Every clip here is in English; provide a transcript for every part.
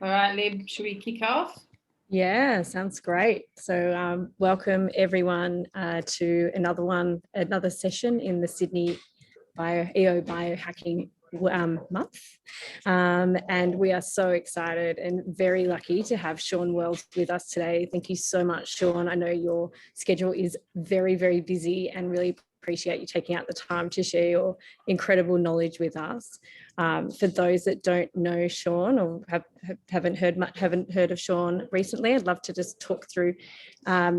All right, Lib, should we kick off? Yeah, sounds great. So welcome everyone to another session in the Sydney EO Biohacking month. And we are so excited and very lucky to have Shawn Wells with us today. Thank you so much, Shawn. I know your schedule is very, very busy and really appreciate you taking out the time to share your incredible knowledge with us. For those that don't know Shawn or haven't heard of Shawn recently, I'd love to just talk through a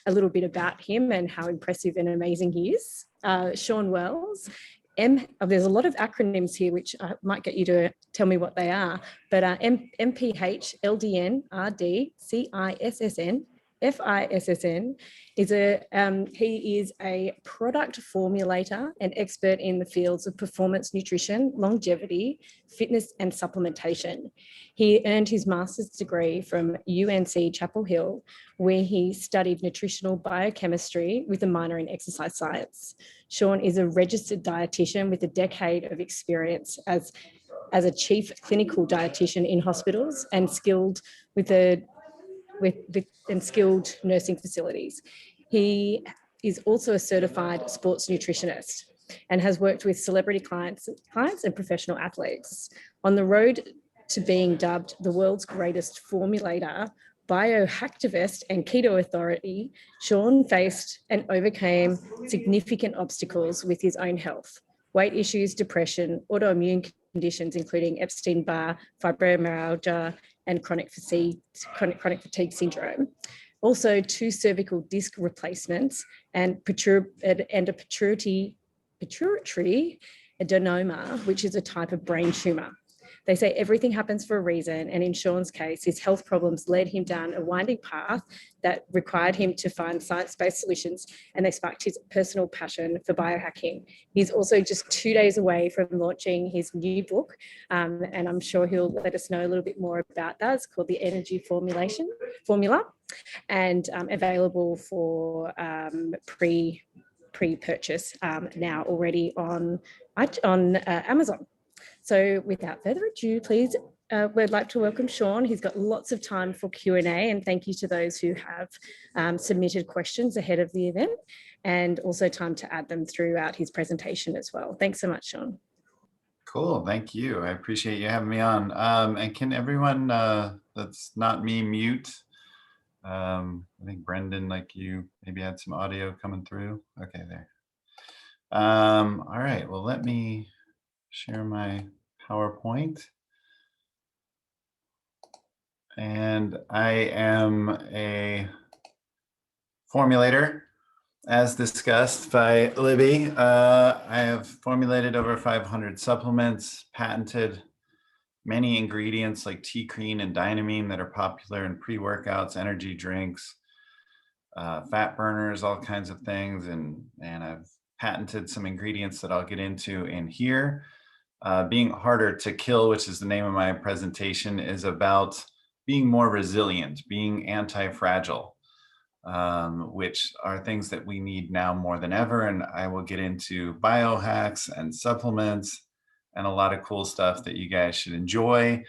little bit about him and how impressive and amazing he is. Shawn Wells. There's a lot of acronyms here, which I might get you to tell me what they are, but MPH, LDN, RD, CISSN, FISSN he is a product formulator and expert in the fields of performance nutrition, longevity, fitness, and supplementation. He earned his master's degree from UNC Chapel Hill, where he studied nutritional biochemistry with a minor in exercise science. Shawn is a registered dietitian with a decade of experience as a chief clinical dietitian in hospitals and skilled nursing facilities. He is also a certified sports nutritionist and has worked with celebrity clients and professional athletes. On the road to being dubbed the world's greatest formulator, biohacktivist, and keto authority, Shawn faced and overcame significant obstacles with his own health: weight issues, depression, autoimmune conditions, including Epstein-Barr, fibromyalgia, and chronic fatigue syndrome. Also, 2 cervical disc replacements and a pituitary adenoma, which is a type of brain tumor. They say everything happens for a reason, and in Shawn's case, his health problems led him down a winding path that required him to find science-based solutions, and they sparked his personal passion for biohacking. He's also just 2 days away from launching his new book, and I'm sure he'll let us know a little bit more about that. It's called The Energy Formula, and available for pre-purchase now already on Amazon. So without further ado, please, we'd like to welcome Shawn. He's got lots of time for Q&A, and thank you to those who have submitted questions ahead of the event, and also time to add them throughout his presentation as well. Thanks so much, Shawn. Cool, thank you. I appreciate you having me on. And can everyone that's not me mute? I think Brendan, like you, maybe had some audio coming through. Okay, there. All right, well, let me share my PowerPoint. And I am a formulator, as discussed by Libby. I have formulated over 500 supplements, patented many ingredients like T-cream and dynamine that are popular in pre-workouts, energy drinks, fat burners, all kinds of things. And I've patented some ingredients that I'll get into in here. Being harder to kill, which is the name of my presentation, is about being more resilient, being anti-fragile, which are things that we need now more than ever. And I will get into biohacks and supplements and a lot of cool stuff that you guys should enjoy.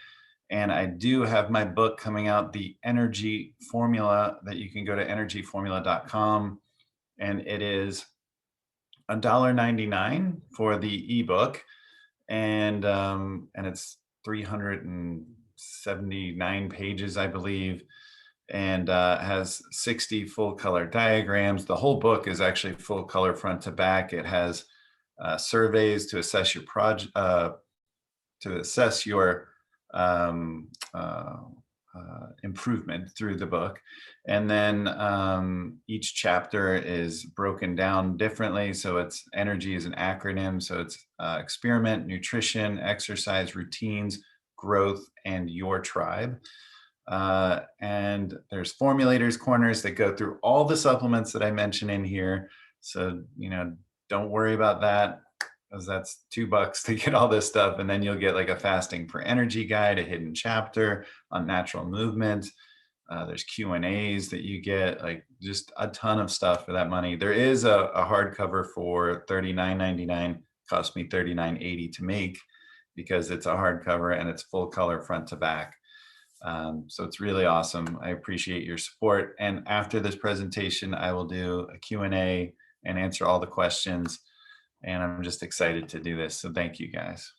And I do have my book coming out, The Energy Formula, that you can go to energyformula.com. And it is $1.99 for the ebook. And it's 379 pages, I believe, and has 60 full color diagrams. The whole book is actually full color front to back. It has surveys to assess your project, to assess your improvement through the book. And then each chapter is broken down differently. So it's energy is an acronym. So it's experiment, nutrition, exercise, routines, growth, and your tribe. And there's formulators corners that go through all the supplements that I mention in here. So, don't worry about that, because that's $2 to get all this stuff. And then you'll get like a fasting for energy guide, a hidden chapter on natural movement. There's Q&As that you get, like just a ton of stuff for that money. There is a hardcover for $39.99, cost me $39.80 to make, because it's a hardcover and it's full color front to back. So it's really awesome. I appreciate your support. And after this presentation, I will do a Q&A and answer all the questions. And I'm just excited to do this. So thank you, guys.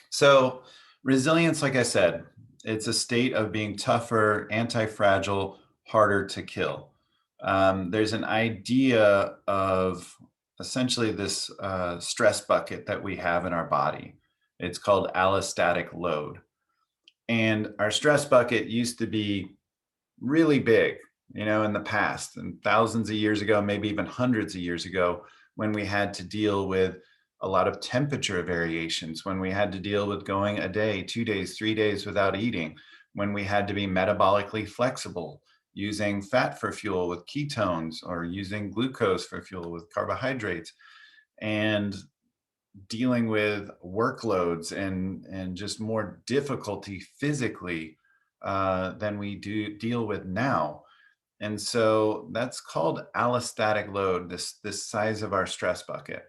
So resilience, like I said, it's a state of being tougher, anti-fragile, harder to kill. There's an idea of essentially this stress bucket that we have in our body. It's called allostatic load. And our stress bucket used to be really big, in the past, and thousands of years ago, maybe even hundreds of years ago, when we had to deal with a lot of temperature variations, when we had to deal with going a day, 2 days, 3 days without eating, when we had to be metabolically flexible, using fat for fuel with ketones, or using glucose for fuel with carbohydrates, and dealing with workloads and just more difficulty physically than we do deal with now. And so that's called allostatic load, this size of our stress bucket.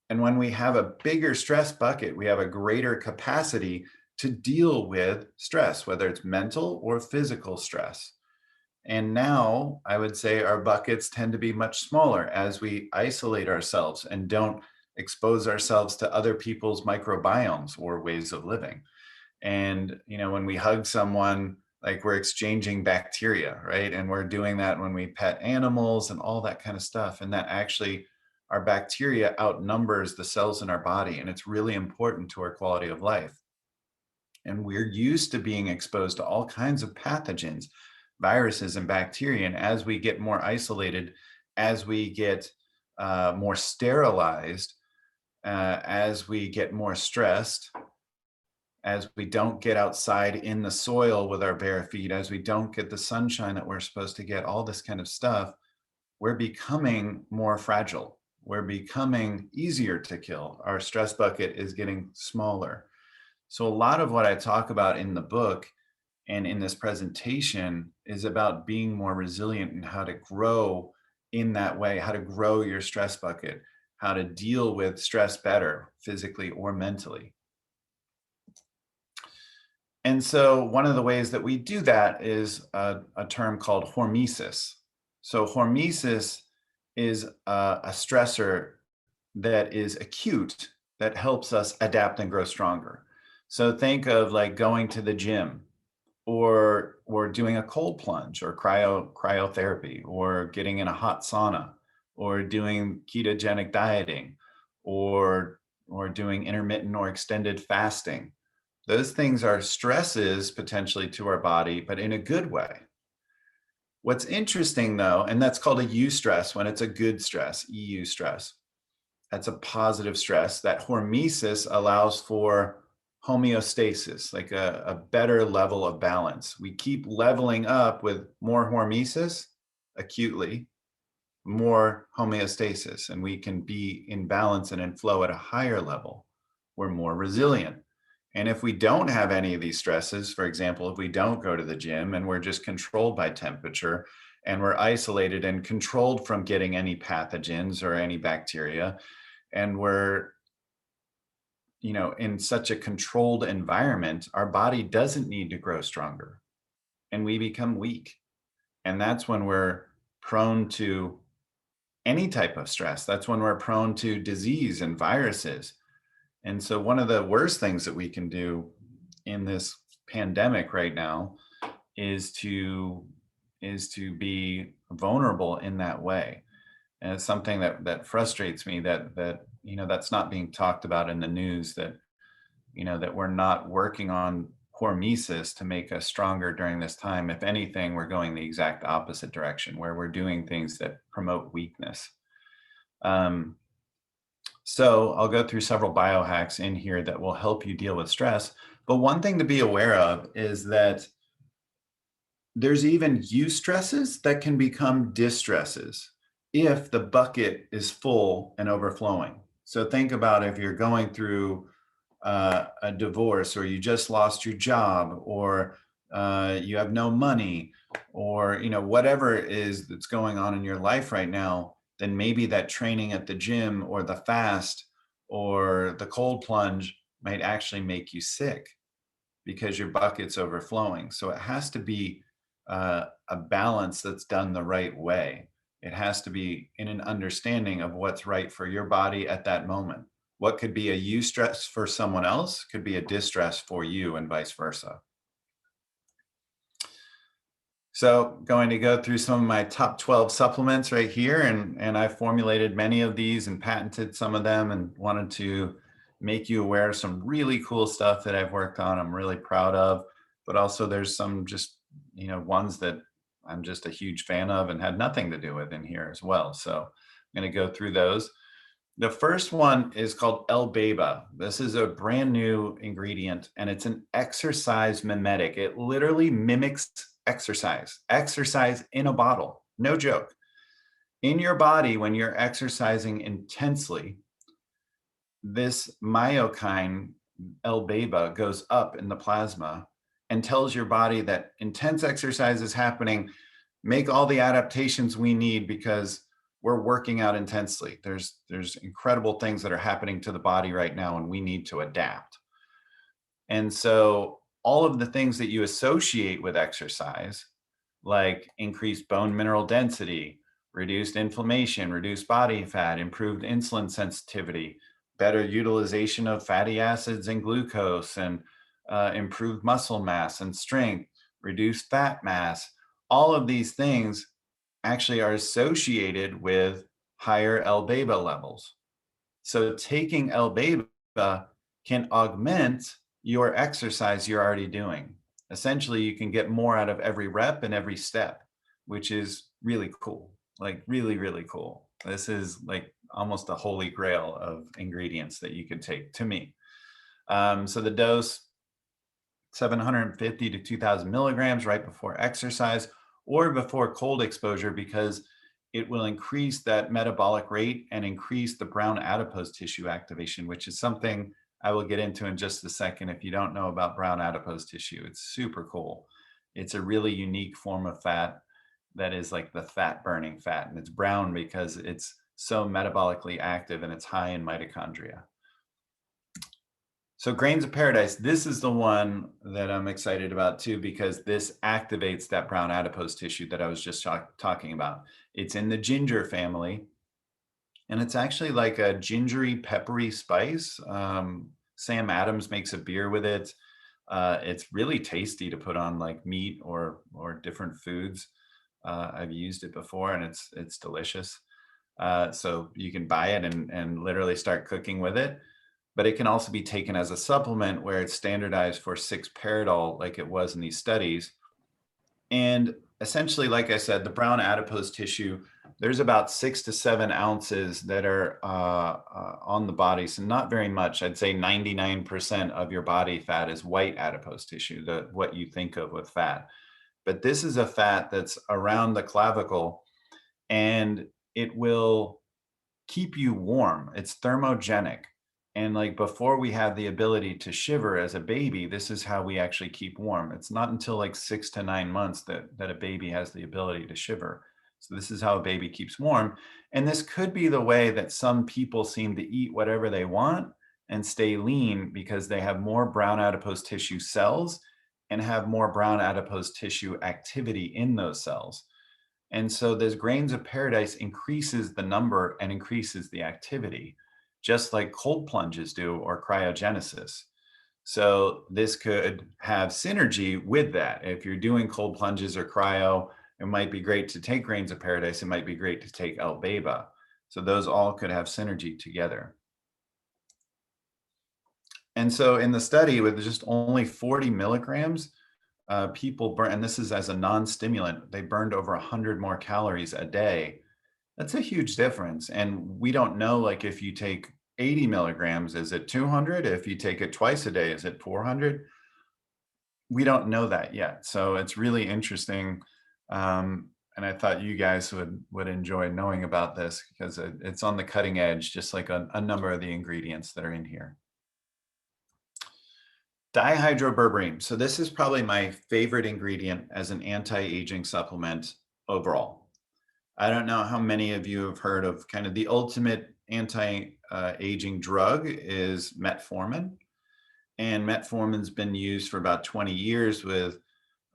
And when we have a bigger stress bucket, we have a greater capacity to deal with stress, whether it's mental or physical stress. And now I would say our buckets tend to be much smaller as we isolate ourselves and don't expose ourselves to other people's microbiomes or ways of living. And, when we hug someone, like, we're exchanging bacteria, right? And we're doing that when we pet animals and all that kind of stuff. And that actually, our bacteria outnumbers the cells in our body. And it's really important to our quality of life. And we're used to being exposed to all kinds of pathogens, viruses and bacteria. And as we get more isolated, as we get more sterilized, as we get more stressed, as we don't get outside in the soil with our bare feet, as we don't get the sunshine that we're supposed to get, all this kind of stuff, we're becoming more fragile. We're becoming easier to kill. Our stress bucket is getting smaller. So a lot of what I talk about in the book and in this presentation is about being more resilient and how to grow in that way, how to grow your stress bucket, how to deal with stress better, physically or mentally. And so one of the ways that we do that is a term called hormesis. So hormesis is a stressor that is acute, that helps us adapt and grow stronger. So think of like going to the gym, or doing a cold plunge, or cryotherapy, or getting in a hot sauna, or doing ketogenic dieting, or doing intermittent or extended fasting. Those things are stresses potentially to our body, but in a good way. What's interesting though, and that's called a eustress when it's a good stress, EU stress. That's a positive stress. That hormesis allows for homeostasis, like a better level of balance. We keep leveling up with more hormesis acutely, more homeostasis, and we can be in balance and in flow at a higher level. We're more resilient. And if we don't have any of these stresses, for example, if we don't go to the gym and we're just controlled by temperature, and we're isolated and controlled from getting any pathogens or any bacteria, and we're in such a controlled environment, our body doesn't need to grow stronger, and we become weak. And that's when we're prone to any type of stress. That's when we're prone to disease and viruses. And so one of the worst things that we can do in this pandemic right now is to be vulnerable in that way. And it's something that frustrates me, that that's not being talked about in the news, that that we're not working on hormesis to make us stronger during this time. If anything, we're going the exact opposite direction, where we're doing things that promote weakness. So I'll go through several biohacks in here that will help you deal with stress. But one thing to be aware of is that there's even eustresses that can become distresses if the bucket is full and overflowing. So think about if you're going through a divorce, or you just lost your job, or you have no money, or whatever it is that's going on in your life right now, then maybe that training at the gym, or the fast, or the cold plunge might actually make you sick. because your bucket's overflowing. So it has to be a balance that's done the right way. It has to be in an understanding of what's right for your body at that moment. What could be a eustress for someone else could be a distress for you, and vice versa. So going to go through some of my top 12 supplements right here, and I formulated many of these and patented some of them, and wanted to make you aware of some really cool stuff that I've worked on, I'm really proud of, but also there's some just, ones that I'm just a huge fan of and had nothing to do with in here as well. So I'm going to go through those. The first one is called L-Beba. This is a brand new ingredient, and it's an exercise mimetic. It literally mimics exercise in a bottle. No joke. In your body, when you're exercising intensely, this myokine, L-Beba, goes up in the plasma and tells your body that intense exercise is happening. Make all the adaptations we need because we're working out intensely. There's incredible things that are happening to the body right now, and we need to adapt. And so all of the things that you associate with exercise, like increased bone mineral density, reduced inflammation, reduced body fat, improved insulin sensitivity, better utilization of fatty acids and glucose, and improved muscle mass and strength, reduced fat mass, all of these things actually are associated with higher L-Beba levels. So taking L-Beba can augment your exercise you're already doing. Essentially, you can get more out of every rep and every step, which is really cool, like really, really cool. This is like almost a holy grail of ingredients that you could take, to me. So the dose, 750 to 2,000 milligrams right before exercise or before cold exposure, because it will increase that metabolic rate and increase the brown adipose tissue activation, which is something I will get into in just a second. If you don't know about brown adipose tissue, it's super cool. It's a really unique form of fat that is like the fat burning fat, and it's brown because it's so metabolically active and it's high in mitochondria. So Grains of Paradise, this is the one that I'm excited about too, because this activates that brown adipose tissue that I was just talking about. It's in the ginger family, and it's actually like a gingery, peppery spice. Sam Adams makes a beer with it. It's really tasty to put on like meat or different foods. I've used it before, and it's delicious. So you can buy it and literally start cooking with it. But it can also be taken as a supplement where it's standardized for 6-paridol, like it was in these studies. And essentially, like I said, the brown adipose tissue, there's about 6 to 7 ounces that are on the body. So not very much. I'd say 99% of your body fat is white adipose tissue, what you think of with fat. But this is a fat that's around the clavicle, and it will keep you warm. It's thermogenic. And like before we have the ability to shiver as a baby, this is how we actually keep warm. It's not until like 6 to 9 months that a baby has the ability to shiver. So this is how a baby keeps warm. And this could be the way that some people seem to eat whatever they want and stay lean, because they have more brown adipose tissue cells and have more brown adipose tissue activity in those cells. And so this Grains of Paradise increases the number and increases the activity, just like cold plunges do or cryogenesis. So this could have synergy with that. If you're doing cold plunges or cryo, it might be great to take Grains of Paradise. It might be great to take L-Beba. So those all could have synergy together. And so in the study with just only 40 milligrams, people burn, and this is as a non-stimulant, they burned over 100 more calories a day. That's a huge difference. And we don't know, like if you take 80 milligrams, is it 200? If you take it twice a day, is it 400? We don't know that yet. So it's really interesting. And I thought you guys would enjoy knowing about this, because it's on the cutting edge, just like a number of the ingredients that are in here. Dihydroberberine. So this is probably my favorite ingredient as an anti-aging supplement overall. I don't know how many of you have heard of kind of the ultimate anti-aging drug is metformin. And metformin's been used for about 20 years with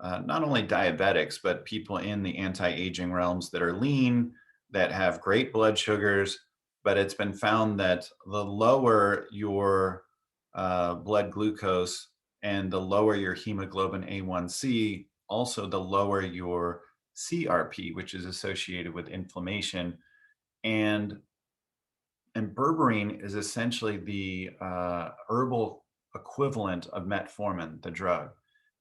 not only diabetics, but people in the anti-aging realms that are lean, that have great blood sugars. But it's been found that the lower your blood glucose and the lower your hemoglobin A1C, also the lower your CRP, which is associated with inflammation. And berberine is essentially the herbal equivalent of metformin, the drug.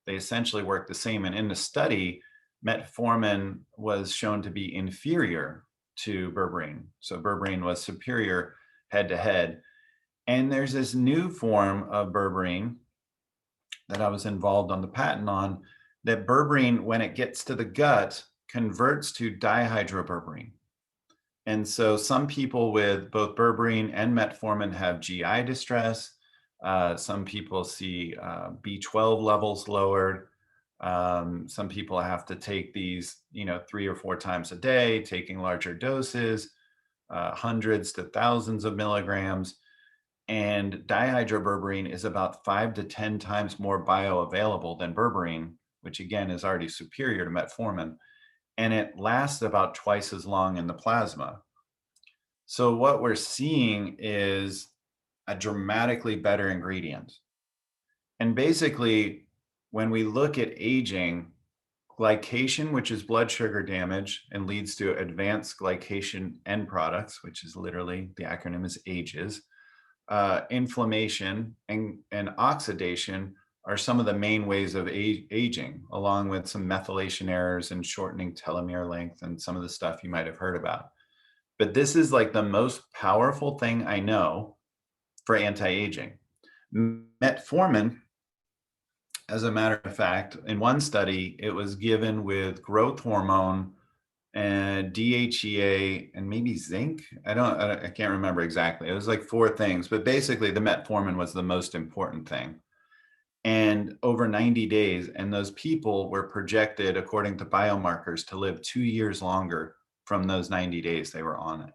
They essentially work the same. And in the study, metformin was shown to be inferior to berberine. So berberine was superior head to head. And there's this new form of berberine that I was involved on the patent on, that berberine, when it gets to the gut, converts to dihydroberberine. And so some people with both berberine and metformin have GI distress. Some people see B12 levels lowered. Some people have to take these, 3 or 4 times a day, taking larger doses, hundreds to thousands of milligrams. And dihydroberberine is about 5 to 10 times more bioavailable than berberine, which again is already superior to metformin. And it lasts about twice as long in the plasma. So what we're seeing is a dramatically better ingredient. And basically, when we look at aging, glycation, which is blood sugar damage and leads to advanced glycation end products, which is literally, the acronym is AGEs, inflammation and oxidation are some of the main ways of aging, along with some methylation errors and shortening telomere length and some of the stuff you might have heard about. But this is like the most powerful thing I know for anti-aging. Metformin, as a matter of fact, in one study, it was given with growth hormone and DHEA and maybe zinc. I can't remember exactly. It was like 4 things, but basically the metformin was the most important thing. And over 90 days, and those people were projected, according to biomarkers, to live 2 years longer from those 90 days they were on it.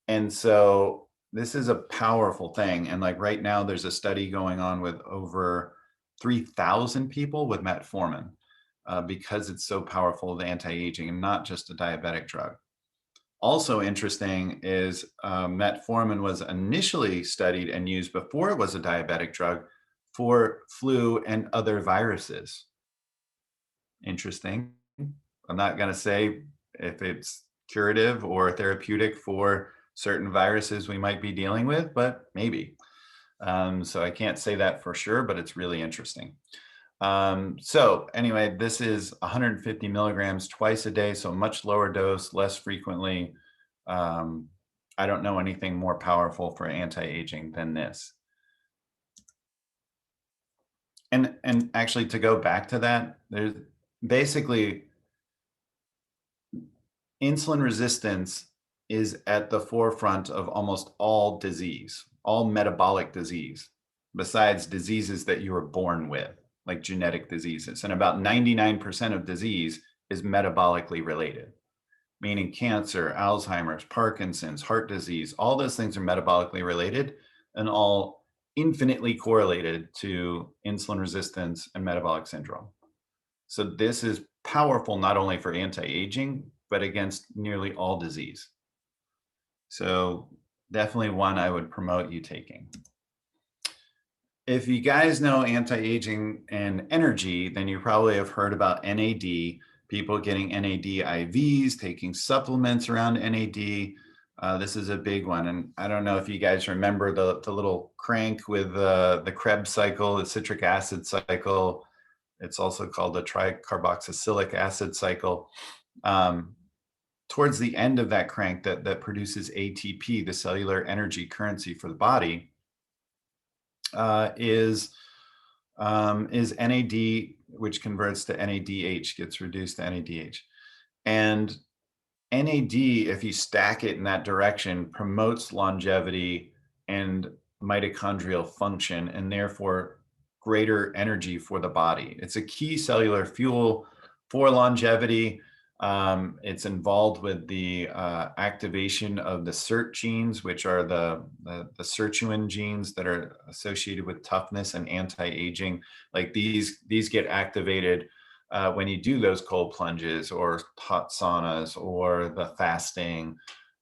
And so this is a powerful thing. And like right now, there's a study going on with over 3,000 people with metformin because it's so powerful with anti-aging and not just a diabetic drug. Also interesting is metformin was initially studied and used before it was a diabetic drug for flu and other viruses. Interesting. I'm not going to say if it's curative or therapeutic for certain viruses we might be dealing with, but maybe. So I can't say that for sure, but it's really interesting. So anyway, this is 150 milligrams twice a day, so much lower dose, less frequently. I don't know anything more powerful for anti-aging than this. And actually, to go back to that, there's basically insulin resistance is at the forefront of almost all disease, all metabolic disease, besides diseases that you were born with, like genetic diseases. And about 99% of disease is metabolically related, meaning cancer, Alzheimer's, Parkinson's, heart disease, all those things are metabolically related and all infinitely correlated to insulin resistance and metabolic syndrome. So this is powerful not only for anti-aging, but against nearly all disease. So definitely one I would promote you taking. If you guys know anti-aging and energy, then you probably have heard about NAD, people getting NAD IVs, taking supplements around NAD. This is a big one. And I don't know if you guys remember the little crank with the Krebs cycle, the citric acid cycle. It's also called the tricarboxylic acid cycle. Towards the end of that crank that produces ATP, the cellular energy currency for the body, is NAD, which converts to NADH, gets reduced to NADH. And NAD, if you stack it in that direction, promotes longevity and mitochondrial function, and therefore greater energy for the body. It's a key cellular fuel for longevity. It's involved with the activation of the SERT genes, which are the sirtuin genes that are associated with toughness and anti-aging. Like these get activated when you do those cold plunges or hot saunas or the fasting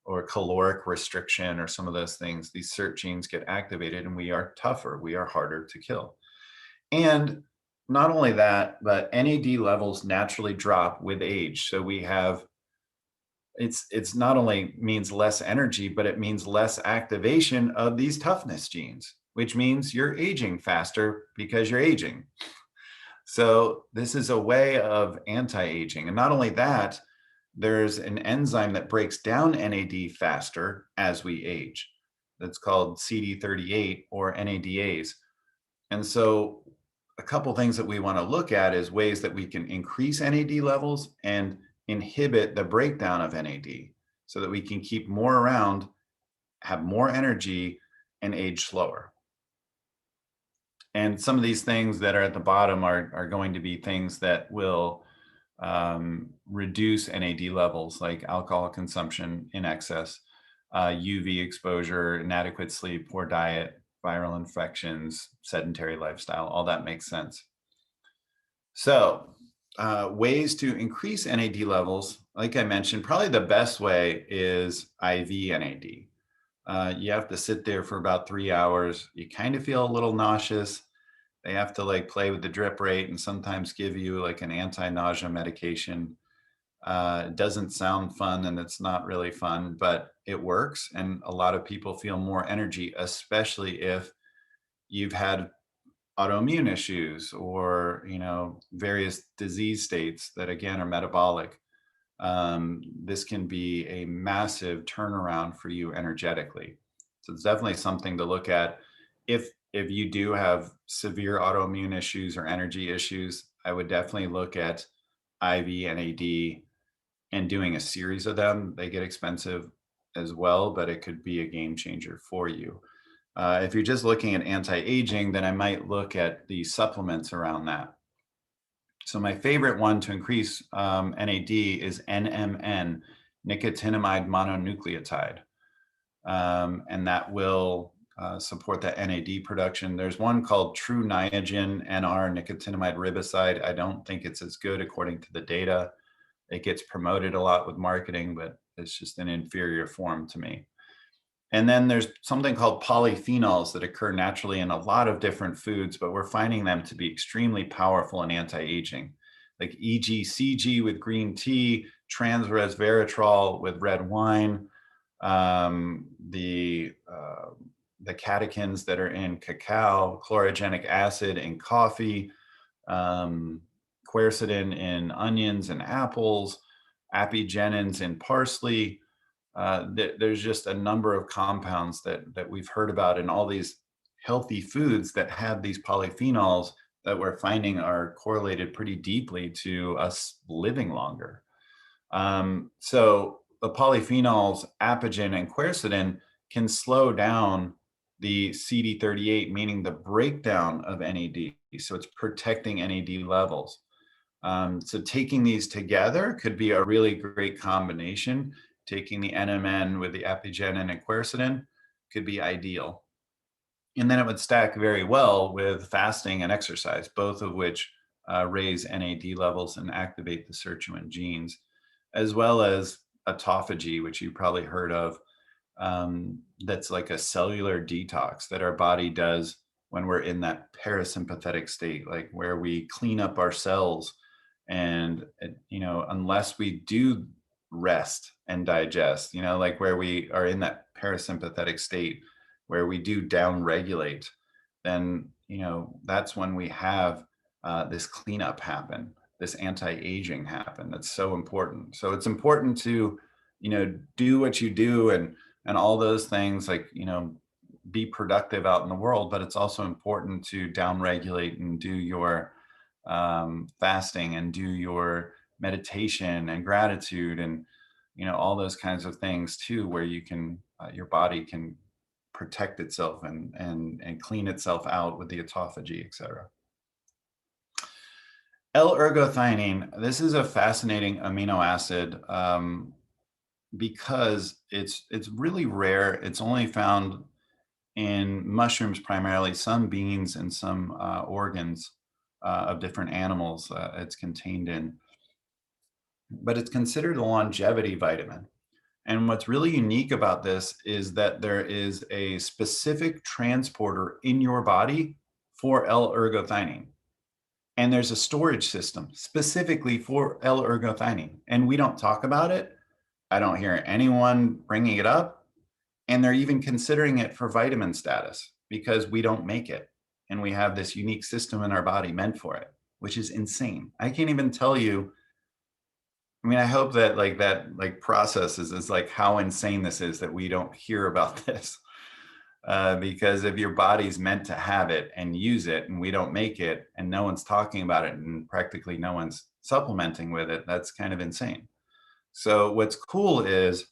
or caloric restriction or some of those things. These SERT genes get activated and we are tougher, we are harder to kill. And not only that, but NAD levels naturally drop with age. So we have, it's not only means less energy, but it means less activation of these toughness genes, which means you're aging faster because you're aging. So this is a way of anti-aging. And not only that, there's an enzyme that breaks down NAD faster as we age. That's called CD38 or NADAs. And so a couple things that we want to look at is ways that we can increase NAD levels and inhibit the breakdown of NAD so that we can keep more around, have more energy, and age slower. And some of these things that are at the bottom are going to be things that will reduce NAD levels, like alcohol consumption in excess, UV exposure, inadequate sleep, poor diet, viral infections, sedentary lifestyle, all that makes sense. So ways to increase NAD levels, like I mentioned, probably the best way is IV NAD. You have to sit there for about 3 hours. You kind of feel a little nauseous. They have to like play with the drip rate and sometimes give you like an anti-nausea medication. It doesn't sound fun and it's not really fun, but it works. And a lot of people feel more energy, especially if you've had autoimmune issues or, you know, various disease states that again are metabolic. This can be a massive turnaround for you energetically. So it's definitely something to look at. If you do have severe autoimmune issues or energy issues, I would definitely look at IV NAD and doing a series of them. They get expensive as well, but it could be a game changer for you. If you're just looking at anti-aging, then I might look at the supplements around that. So my favorite one to increase NAD is NMN, nicotinamide mononucleotide. And that will support that NAD production. There's one called True Niagen NR, nicotinamide riboside. I don't think it's as good according to the data. It gets promoted a lot with marketing, but it's just an inferior form to me. And then there's something called polyphenols that occur naturally in a lot of different foods, but we're finding them to be extremely powerful in anti-aging, like EGCG with green tea, trans resveratrol with red wine, the catechins that are in cacao, chlorogenic acid in coffee, quercetin in onions and apples, apigenins in parsley. There's just a number of compounds that we've heard about in all these healthy foods that have these polyphenols that we're finding are correlated pretty deeply to us living longer. So the polyphenols, apigen and quercetin, can slow down the CD38, meaning the breakdown of NAD. So it's protecting NAD levels. So taking these together could be a really great combination. Taking the NMN with the apigenin and quercetin could be ideal. And then it would stack very well with fasting and exercise, both of which raise NAD levels and activate the sirtuin genes, as well as autophagy, which you probably heard of. That's like a cellular detox that our body does when we're in that parasympathetic state, like where we clean up our cells. And, you know, unless we do rest and digest, you know, like where we are in that parasympathetic state where we do down regulate, then, you know, that's when we have this cleanup happen, this anti-aging happen. That's so important. So it's important to, you know, do what you do and all those things, like, you know, be productive out in the world, but it's also important to down regulate and do your fasting and do your meditation and gratitude and, you know, all those kinds of things too, where you can your body can protect itself and clean itself out with the autophagy, etc. L-ergothioneine, this is a fascinating amino acid because it's really rare. It's only found in mushrooms primarily, some beans, and some organs of different animals it's contained in. But it's considered a longevity vitamin. And what's really unique about this is that there is a specific transporter in your body for L-ergothioneine. And there's a storage system specifically for L-ergothioneine. And we don't talk about it. I don't hear anyone bringing it up. And they're even considering it for vitamin status because we don't make it. And we have this unique system in our body meant for it, which is insane. I can't even tell you. I mean, I hope that that process is like how insane this is that we don't hear about this. Because if your body's meant to have it and use it and we don't make it and no one's talking about it and practically no one's supplementing with it, that's kind of insane. So what's cool is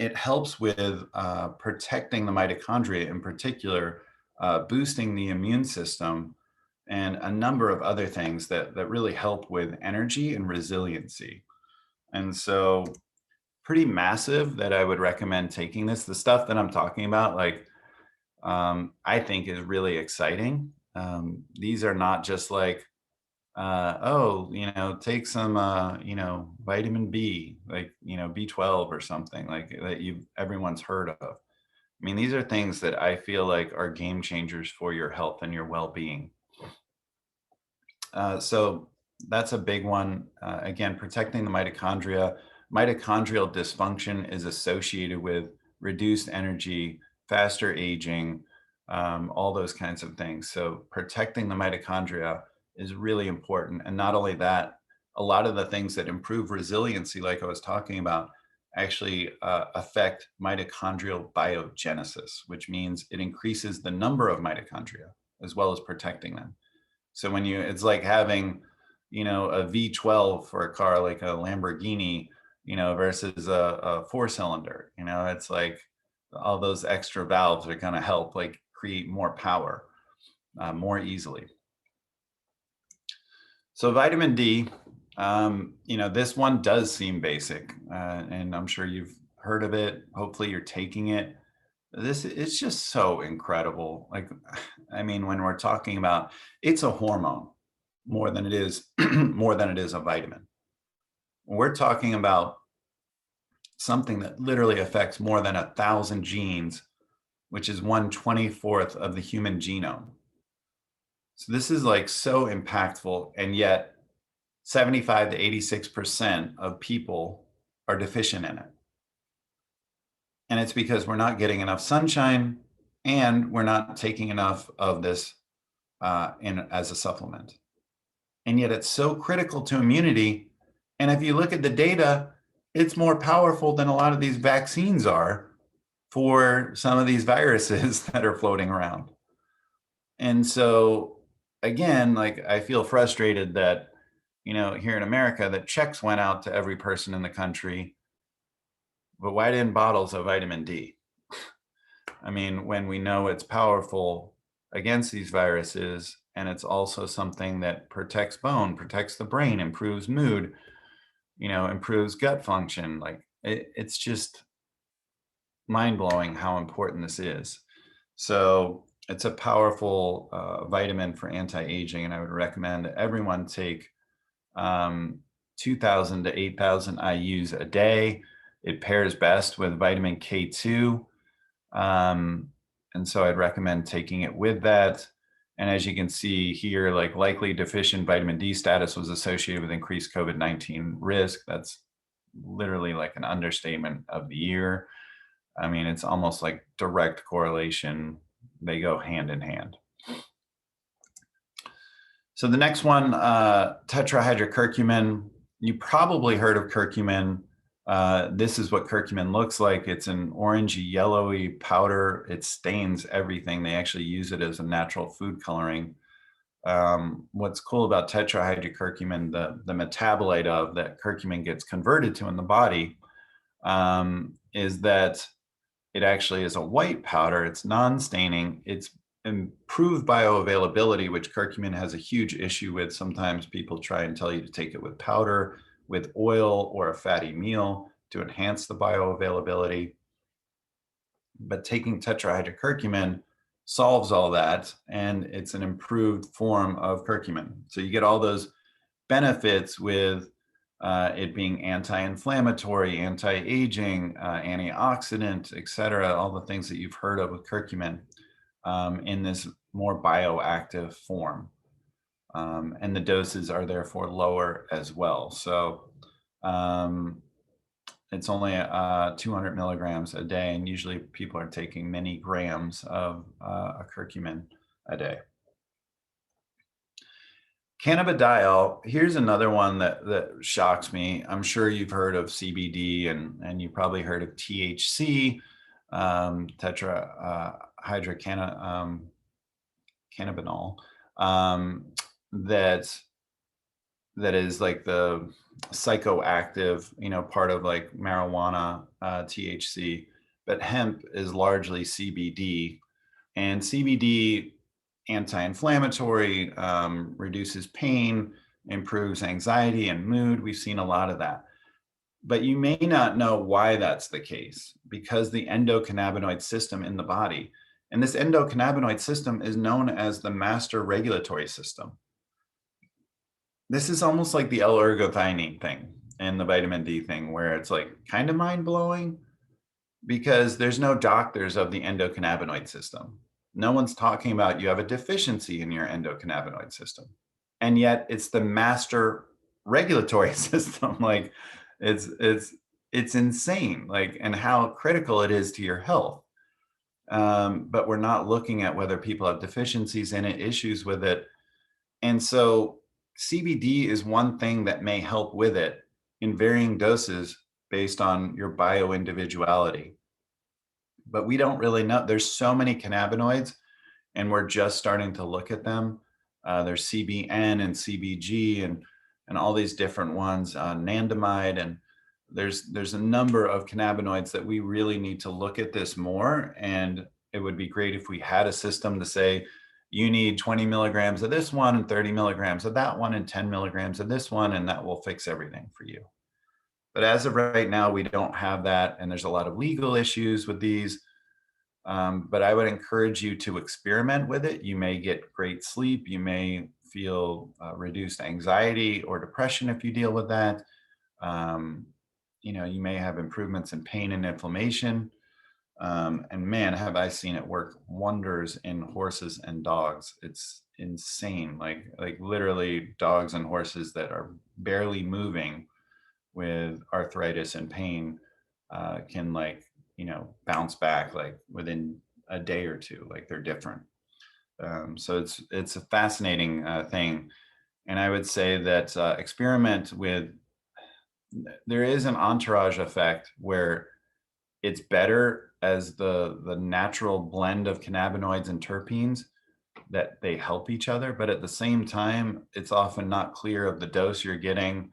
it helps with protecting the mitochondria in particular, boosting the immune system, and a number of other things that really help with energy and resiliency. And so pretty massive that I would recommend taking this. The stuff that I'm talking about, I think is really exciting. These are not just like, take some, vitamin B, B12 or something like that everyone's heard of. I mean, these are things that I feel like are game changers for your health and your well-being. So that's a big one. Again, protecting the mitochondria. Mitochondrial dysfunction is associated with reduced energy, faster aging, all those kinds of things. So protecting the mitochondria is really important. And not only that, a lot of the things that improve resiliency, like I was talking about, actually affect mitochondrial biogenesis, which means it increases the number of mitochondria as well as protecting them. So it's like having, a V12 for a car like a Lamborghini, versus a four-cylinder. It's like all those extra valves are going to help create more power more easily. So vitamin D, this one does seem basic, and I'm sure you've heard of it. Hopefully you're taking it. It's just so incredible. When we're talking about, it's a hormone more than it is a vitamin. We're talking about something that literally affects more than 1,000 genes, which is 1/24 of the human genome. So this is so impactful, and yet 75 to 86% of people are deficient in it. And it's because we're not getting enough sunshine and we're not taking enough of this as a supplement. And yet it's so critical to immunity. And if you look at the data, it's more powerful than a lot of these vaccines are for some of these viruses that are floating around. And so again, I feel frustrated that, here in America, that checks went out to every person in the country, but why didn't bottles of vitamin D? I mean, when we know it's powerful against these viruses, and it's also something that protects bone, protects the brain, improves mood, improves gut function. It's just mind-blowing how important this is. So it's a powerful vitamin for anti-aging, and I would recommend that everyone take 2,000 to 8,000 IUs a day. It pairs best with vitamin K2. And so I'd recommend taking it with that. And as you can see here, likely deficient vitamin D status was associated with increased COVID-19 risk. That's literally an understatement of the year. I mean, it's almost like direct correlation. They go hand in hand. So the next one, tetrahydrocurcumin. You probably heard of curcumin. This is what curcumin looks like. It's an orangey, yellowy powder. It stains everything. They actually use it as a natural food coloring. What's cool about tetrahydrocurcumin, the metabolite of that curcumin gets converted to in the body, is that it actually is a white powder. It's non-staining. It's improved bioavailability, which curcumin has a huge issue with. Sometimes people try and tell you to take it with powder, with oil, or a fatty meal to enhance the bioavailability. But taking tetrahydrocurcumin solves all that, and it's an improved form of curcumin. So you get all those benefits with it being anti-inflammatory, anti-aging, antioxidant, et cetera, all the things that you've heard of with curcumin in this more bioactive form. And the doses are therefore lower as well. So it's only 200 milligrams a day, and usually people are taking many grams of a curcumin a day. Cannabidiol, here's another one that shocks me. I'm sure you've heard of CBD and you probably heard of THC, tetrahydrocannabinol, that is like the psychoactive, part of like marijuana, THC, but hemp is largely CBD, and CBD anti-inflammatory, reduces pain, improves anxiety and mood. We've seen a lot of that. But you may not know why that's the case, because the endocannabinoid system in the body, and this endocannabinoid system is known as the master regulatory system. This is almost like the L-ergothioneine thing and the vitamin D thing, where it's like kind of mind-blowing because there's no doctors of the endocannabinoid system. No one's talking about you have a deficiency in your endocannabinoid system. And yet it's the master regulatory system. Like it's insane, like, and how critical it is to your health. But we're not looking at whether people have deficiencies in it, issues with it. And so CBD is one thing that may help with it in varying doses based on your bio-individuality. But we don't really know. There's so many cannabinoids, and we're just starting to look at them. There's CBN and CBG and all these different ones, anandamide, and there's a number of cannabinoids that we really need to look at this more. And it would be great if we had a system to say, you need 20 milligrams of this one and 30 milligrams of that one and 10 milligrams of this one, and that will fix everything for you. But as of right now, we don't have that, and there's a lot of legal issues with these. But I would encourage you to experiment with it. You may get great sleep. You may feel reduced anxiety or depression if you deal with that. You may have improvements in pain and inflammation. And man, have I seen it work wonders in horses and dogs. It's insane. Like literally dogs and horses that are barely moving with arthritis and pain can bounce back like within a day or two. Like they're different. So it's a fascinating thing. And I would say that experiment with, there is an entourage effect where it's better as the natural blend of cannabinoids and terpenes, that they help each other. But at the same time, it's often not clear of the dose you're getting.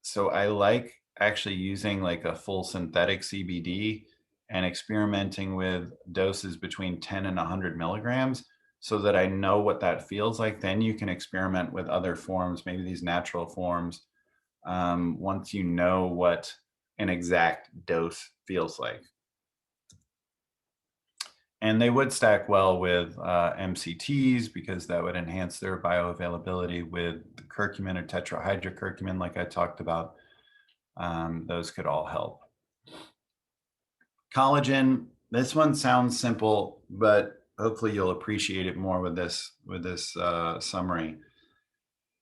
So I like actually using like a full synthetic CBD and experimenting with doses between 10 and 100 milligrams so that I know what that feels like. Then you can experiment with other forms, maybe these natural forms, once you know what an exact dose feels like. And they would stack well with MCTs because that would enhance their bioavailability with the curcumin or tetrahydrocurcumin, like I talked about. Those could all help. Collagen, this one sounds simple, but hopefully you'll appreciate it more with this summary.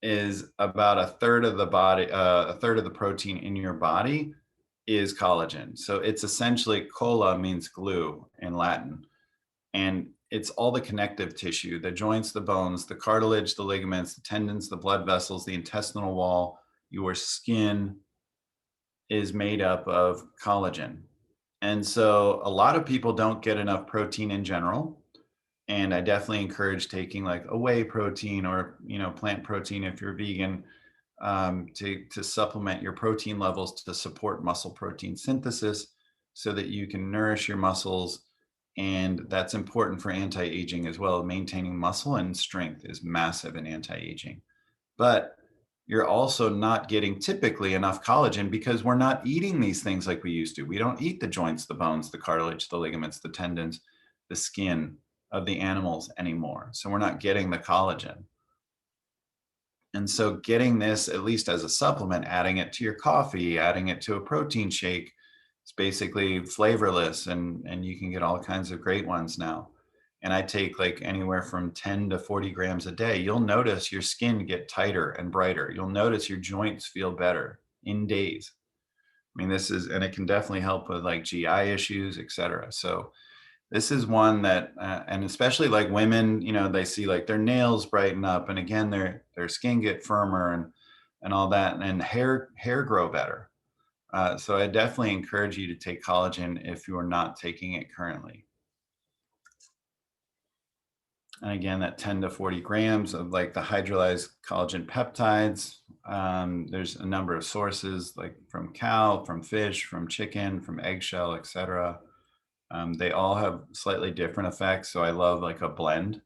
Is about a third of the body, a third of the protein in your body is collagen. So it's essentially, colla means glue in Latin. And it's all the connective tissue, the joints, the bones, the cartilage, the ligaments, the tendons, the blood vessels, the intestinal wall, your skin is made up of collagen. And so a lot of people don't get enough protein in general. And I definitely encourage taking like a whey protein or, plant protein if you're vegan, to supplement your protein levels to support muscle protein synthesis so that you can nourish your muscles And that's important for anti-aging as well. Maintaining muscle and strength is massive in anti-aging. But you're also not getting typically enough collagen because we're not eating these things like we used to. We don't eat the joints, the bones, the cartilage, the ligaments, the tendons, the skin of the animals anymore. So we're not getting the collagen. And so getting this, at least as a supplement, adding it to your coffee, adding it to a protein shake, it's basically flavorless, and you can get all kinds of great ones now. And I take like anywhere from 10 to 40 grams a day. You'll notice your skin get tighter and brighter. You'll notice your joints feel better in days. I mean, this is, and it can definitely help with like GI issues, etc. So this is one that, and especially like women, you know, they see like their nails brighten up, and again, their skin get firmer and all that, and hair grow better. So I definitely encourage you to take collagen if you are not taking it currently. And again, that 10 to 40 grams of like the hydrolyzed collagen peptides. There's a number of sources like from cow, from fish, from chicken, from eggshell, etc. They all have slightly different effects, so I love like a blend.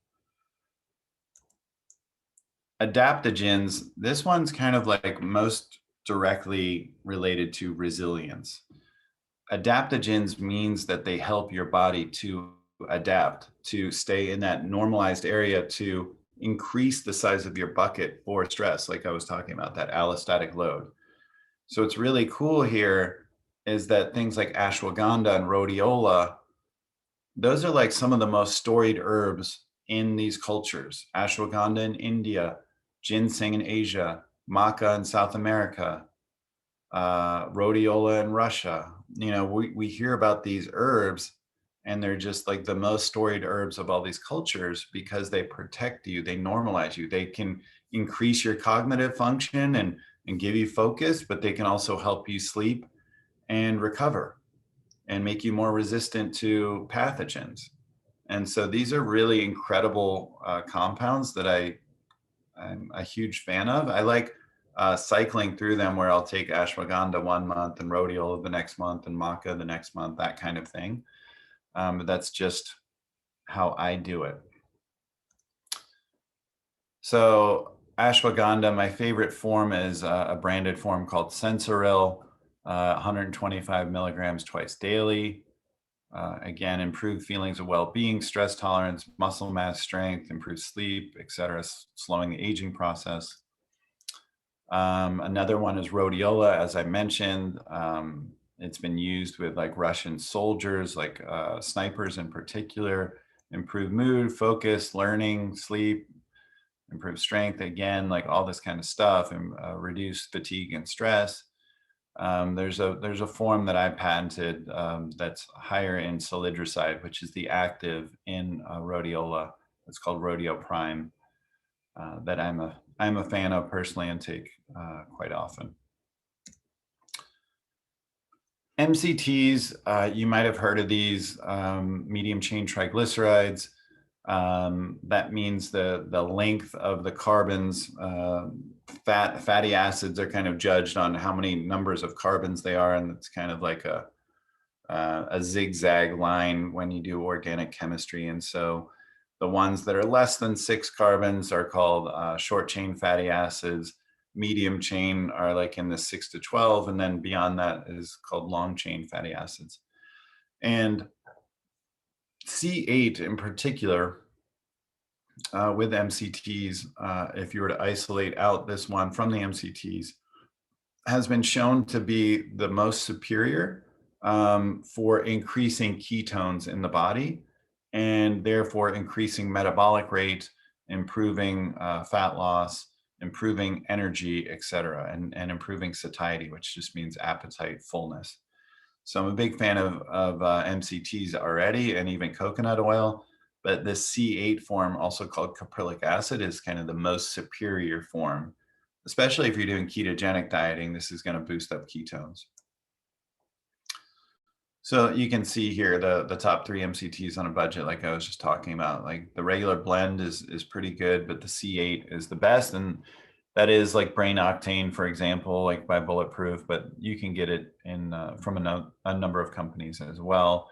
Adaptogens, this one's kind of like most directly related to resilience. Adaptogens means that they help your body to adapt, to stay in that normalized area, to increase the size of your bucket for stress, like I was talking about, that allostatic load. So what's really cool here is that things like ashwagandha and rhodiola, those are like some of the most storied herbs in these cultures. Ashwagandha in India, ginseng in Asia, maca in South America, rhodiola in Russia. You know, we hear about these herbs, and they're just like the most storied herbs of all these cultures because they protect you, they normalize you, they can increase your cognitive function and give you focus, but they can also help you sleep and recover and make you more resistant to pathogens. And so these are really incredible compounds that I'm a huge fan of. I like cycling through them, where I'll take ashwagandha one month and rhodiola the next month and maca the next month, that kind of thing. But that's just how I do it. So ashwagandha, my favorite form is a branded form called Sensoril, 125 milligrams twice daily. Again, improved feelings of well-being, stress tolerance, muscle mass strength, improved sleep, etc., slowing the aging process. Another one is rhodiola, as I mentioned. It's been used with like Russian soldiers, like snipers in particular. Improve mood, focus, learning, sleep, improve strength, again, like all this kind of stuff, and reduce fatigue and stress. There's a form that I patented that's higher in solidroside, which is the active in rhodiola. It's called Rhodio Prime, that I'm a fan of personally and take quite often. MCTs, you might have heard of these, medium chain triglycerides. That means the length of the carbons. Fatty acids are kind of judged on how many numbers of carbons they are, and it's kind of like a zigzag line when you do organic chemistry. And so the ones that are less than 6 carbons are called short chain fatty acids. Medium chain are like in the 6 to 12, and then beyond that is called long chain fatty acids. And C8 in particular, with MCTs, if you were to isolate out this one from the MCTs, has been shown to be the most superior for increasing ketones in the body, and therefore increasing metabolic rate, improving fat loss, improving energy, etc., and improving satiety, which just means appetite, fullness. So I'm a big fan of MCTs already, and even coconut oil. But this C8 form, also called caprylic acid, is kind of the most superior form, especially if you're doing ketogenic dieting. This is going to boost up ketones. So you can see here the top 3 MCTs on a budget, like I was just talking about. Like the regular blend is pretty good, but the C8 is the best. And that is like Brain Octane, for example, like by Bulletproof, but you can get it in from a number of companies as well.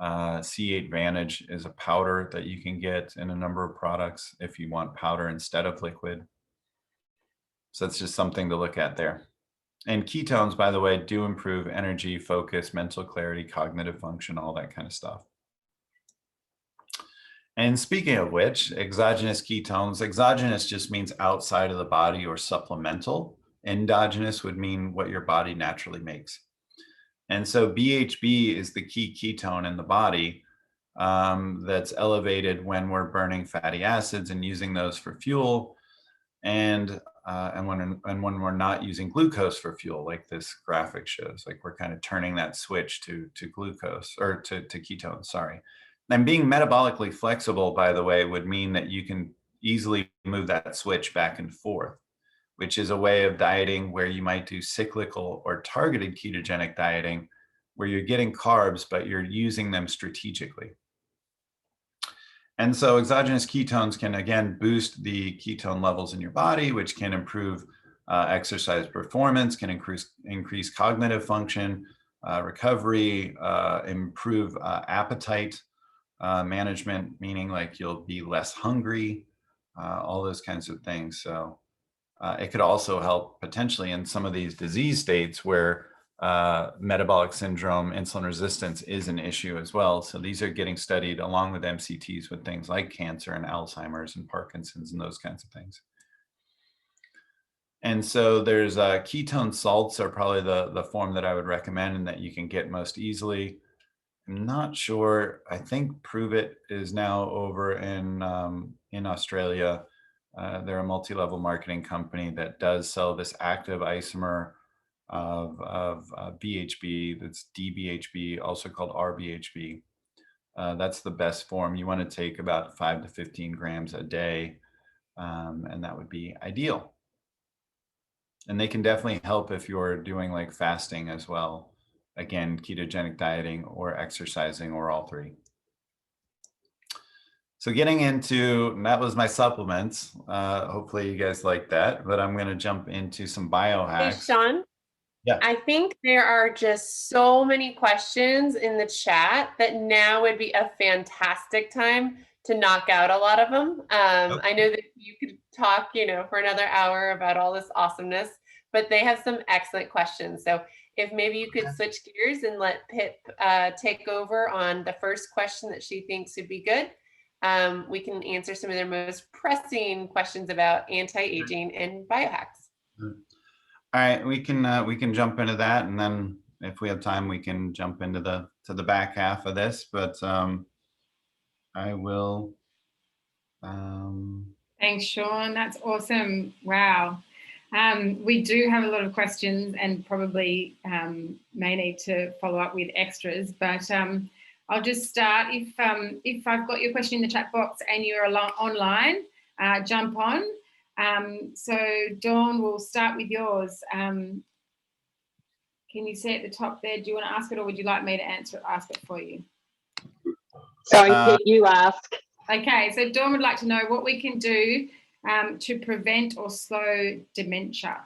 C8 Advantage is a powder that you can get in a number of products if you want powder instead of liquid. So that's just something to look at there. And ketones, by the way, do improve energy, focus, mental clarity, cognitive function, all that kind of stuff. And speaking of which, exogenous ketones, exogenous just means outside of the body or supplemental. Endogenous would mean what your body naturally makes. And so BHB is the key ketone in the body that's elevated when we're burning fatty acids and using those for fuel, and when we're not using glucose for fuel, like this graphic shows, like we're kind of turning that switch to glucose or to ketones, sorry. And being metabolically flexible, by the way, would mean that you can easily move that switch back and forth, which is a way of dieting where you might do cyclical or targeted ketogenic dieting, where you're getting carbs, but you're using them strategically. And so exogenous ketones can, again, boost the ketone levels in your body, which can improve exercise performance, can increase cognitive function, recovery, improve appetite management, meaning like you'll be less hungry, all those kinds of things. So it could also help potentially in some of these disease states where metabolic syndrome, insulin resistance is an issue as well. So these are getting studied along with MCTs with things like cancer and Alzheimer's and Parkinson's and those kinds of things. And so there's ketone salts are probably the form that I would recommend and that you can get most easily. I'm not sure. I think Prove It is now over in Australia. They're a multi-level marketing company that does sell this active isomer of BHB, that's DBHB, also called RBHB. That's the best form. You want to take about 5 to 15 grams a day, and that would be ideal. And they can definitely help if you're doing like fasting as well. Again, ketogenic dieting or exercising or all three. So getting into, and that was my supplements. Hopefully you guys like that, but I'm going to jump into some biohacks. Hey, Shawn. Yeah. I think there are just so many questions in the chat that now would be a fantastic time to knock out a lot of them. Okay. I know that you could talk, for another hour about all this awesomeness, but they have some excellent questions. So if maybe you could switch gears and let Pip take over on the first question that she thinks would be good. We can answer some of their most pressing questions about anti-aging and biohacks. All right, we can jump into that, and then if we have time, we can jump into the back half of this. But I will. Thanks, Shawn. That's awesome. Wow. We do have a lot of questions and probably may need to follow up with extras, but I'll just start. If I've got your question in the chat box and you're online, jump on. So Dawn, we'll start with yours. Can you see at the top there, do you want to ask it or would you like me to ask it for you? Sorry, you ask. Okay, so Dawn would like to know what we can do to prevent or slow dementia.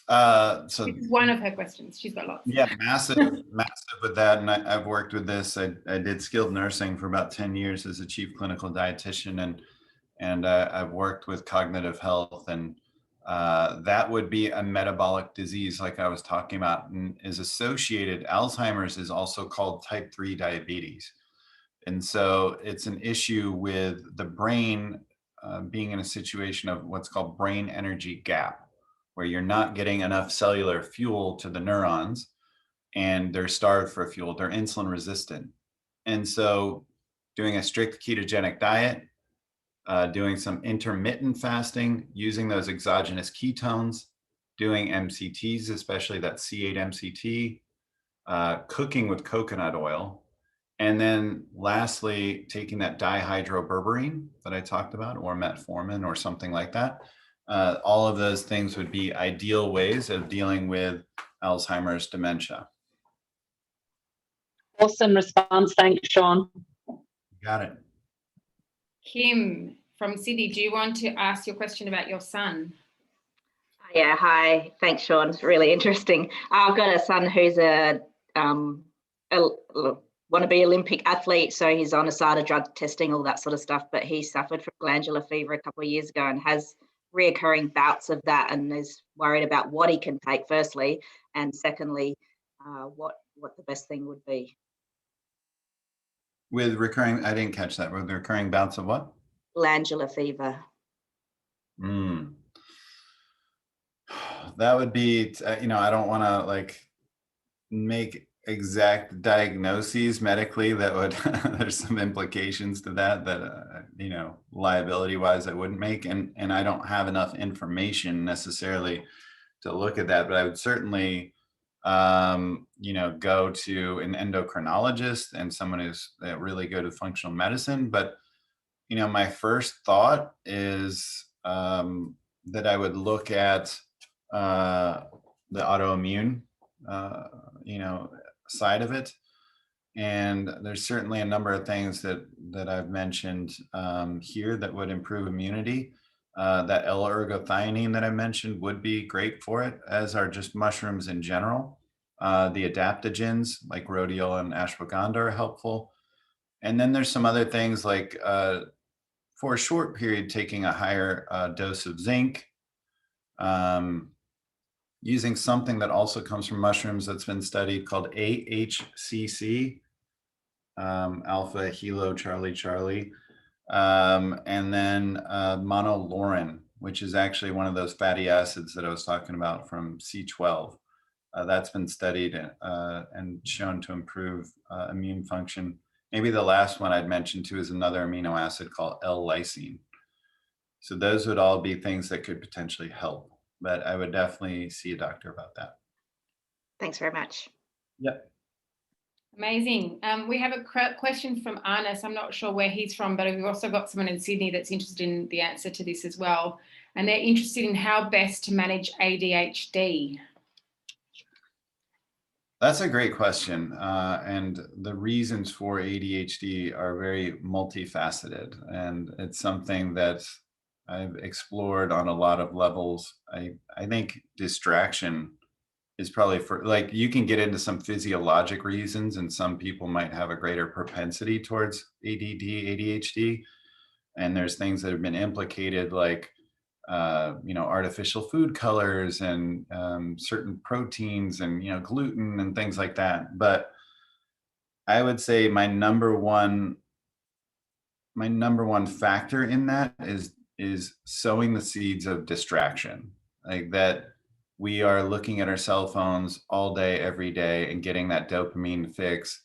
So this is one of her questions. She's got lots. Yeah, massive with that. And I've worked with this. I did skilled nursing for about 10 years as a chief clinical dietitian, and I've worked with cognitive health, and that would be a metabolic disease like I was talking about, and is associated. Alzheimer's is also called type 3 diabetes. And so it's an issue with the brain being in a situation of what's called brain energy gap, where you're not getting enough cellular fuel to the neurons and they're starved for fuel. They're insulin resistant. And so doing a strict ketogenic diet, doing some intermittent fasting, using those exogenous ketones, doing MCTs, especially that C8 MCT, cooking with coconut oil, and then lastly, taking that dihydroberberine that I talked about, or metformin or something like that. All of those things would be ideal ways of dealing with Alzheimer's dementia. Awesome response. Thanks, Shawn. Got it. Kim from Sydney, do you want to ask your question about your son? Yeah, hi. Thanks, Shawn. It's really interesting. I've got a son who's wannabe Olympic athlete, so he's on ASADA drug testing, all that sort of stuff, but he suffered from glandular fever a couple of years ago and has reoccurring bouts of that, and is worried about what he can take firstly, and secondly, what the best thing would be. With recurring, I didn't catch that. With recurring bouts of what? Glandular fever. That would be, you know, I don't want to like make exact diagnoses medically that would, there's some implications to that, you know, liability wise, I wouldn't make. And I don't have enough information necessarily to look at that, but I would certainly, you know, go to an endocrinologist and someone who's really good at functional medicine. But, you know, my first thought is that I would look at the autoimmune, you know, side of it. And there's certainly a number of things that I've mentioned here that would improve immunity. That L-ergothioneine that I mentioned would be great for it, as are just mushrooms in general. The adaptogens like rhodiola and ashwagandha are helpful. And then there's some other things like for a short period, taking a higher dose of zinc, using something that also comes from mushrooms that's been studied called AHCC, alpha helo Charlie Charlie, and then monolaurin, which is actually one of those fatty acids that I was talking about from C12. That's been studied and shown to improve immune function. Maybe the last one I'd mention too is another amino acid called L-lysine. So those would all be things that could potentially help, but I would definitely see a doctor about that. Thanks very much. Yep. Amazing. We have a question from Arnis. I'm not sure where he's from, but we've also got someone in Sydney that's interested in the answer to this as well. And they're interested in how best to manage ADHD. That's a great question. And the reasons for ADHD are very multifaceted. And it's something that I've explored on a lot of levels. I think distraction is probably for, like, you can get into some physiologic reasons, and some people might have a greater propensity towards ADD, ADHD. And there's things that have been implicated, like, you know, artificial food colors and certain proteins and, you know, gluten and things like that. But I would say my number one factor in that is sowing the seeds of distraction, like that we are looking at our cell phones all day, every day, and getting that dopamine fix.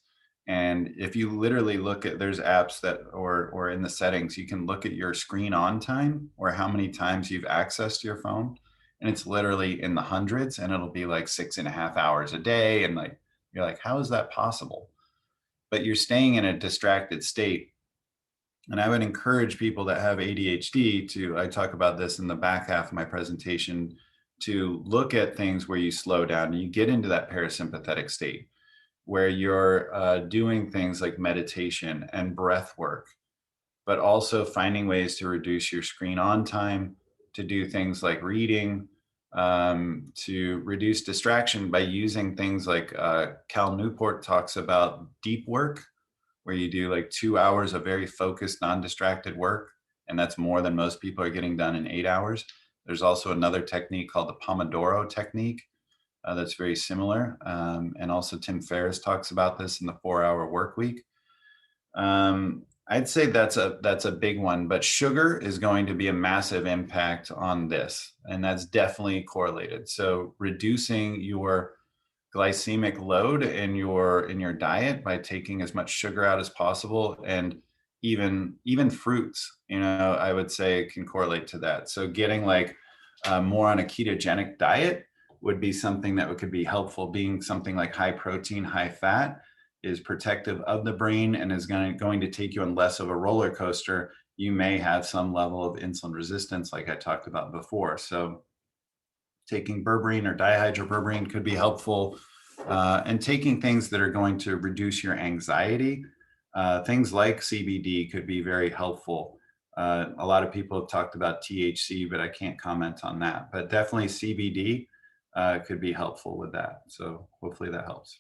And if you literally look at, there's apps that, or in the settings, you can look at your screen on time or how many times you've accessed your phone. And it's literally in the hundreds, and it'll be like 6.5 hours a day. And like, you're like, how is that possible? But you're staying in a distracted state. And I would encourage people that have ADHD to, I talk about this in the back half of my presentation, to look at things where you slow down and you get into that parasympathetic state, where you're doing things like meditation and breath work, but also finding ways to reduce your screen on time, to do things like reading, to reduce distraction by using things like Cal Newport talks about deep work, where you do like 2 hours of very focused, non-distracted work. And that's more than most people are getting done in 8 hours. There's also another technique called the Pomodoro technique that's very similar. And also Tim Ferriss talks about this in the 4-hour work week. I'd say that's a big one, but sugar is going to be a massive impact on this. And that's definitely correlated. So reducing your glycemic load in your diet by taking as much sugar out as possible, and even fruits, you know, I would say can correlate to that. So getting like more on a ketogenic diet would be something that could be helpful. Being something like high protein, high fat is protective of the brain and is going to take you on less of a roller coaster. You may have some level of insulin resistance, like I talked about before. So taking berberine or dihydroberberine could be helpful, and taking things that are going to reduce your anxiety. Things like CBD could be very helpful. A lot of people have talked about THC, but I can't comment on that. But definitely CBD could be helpful with that. So hopefully that helps.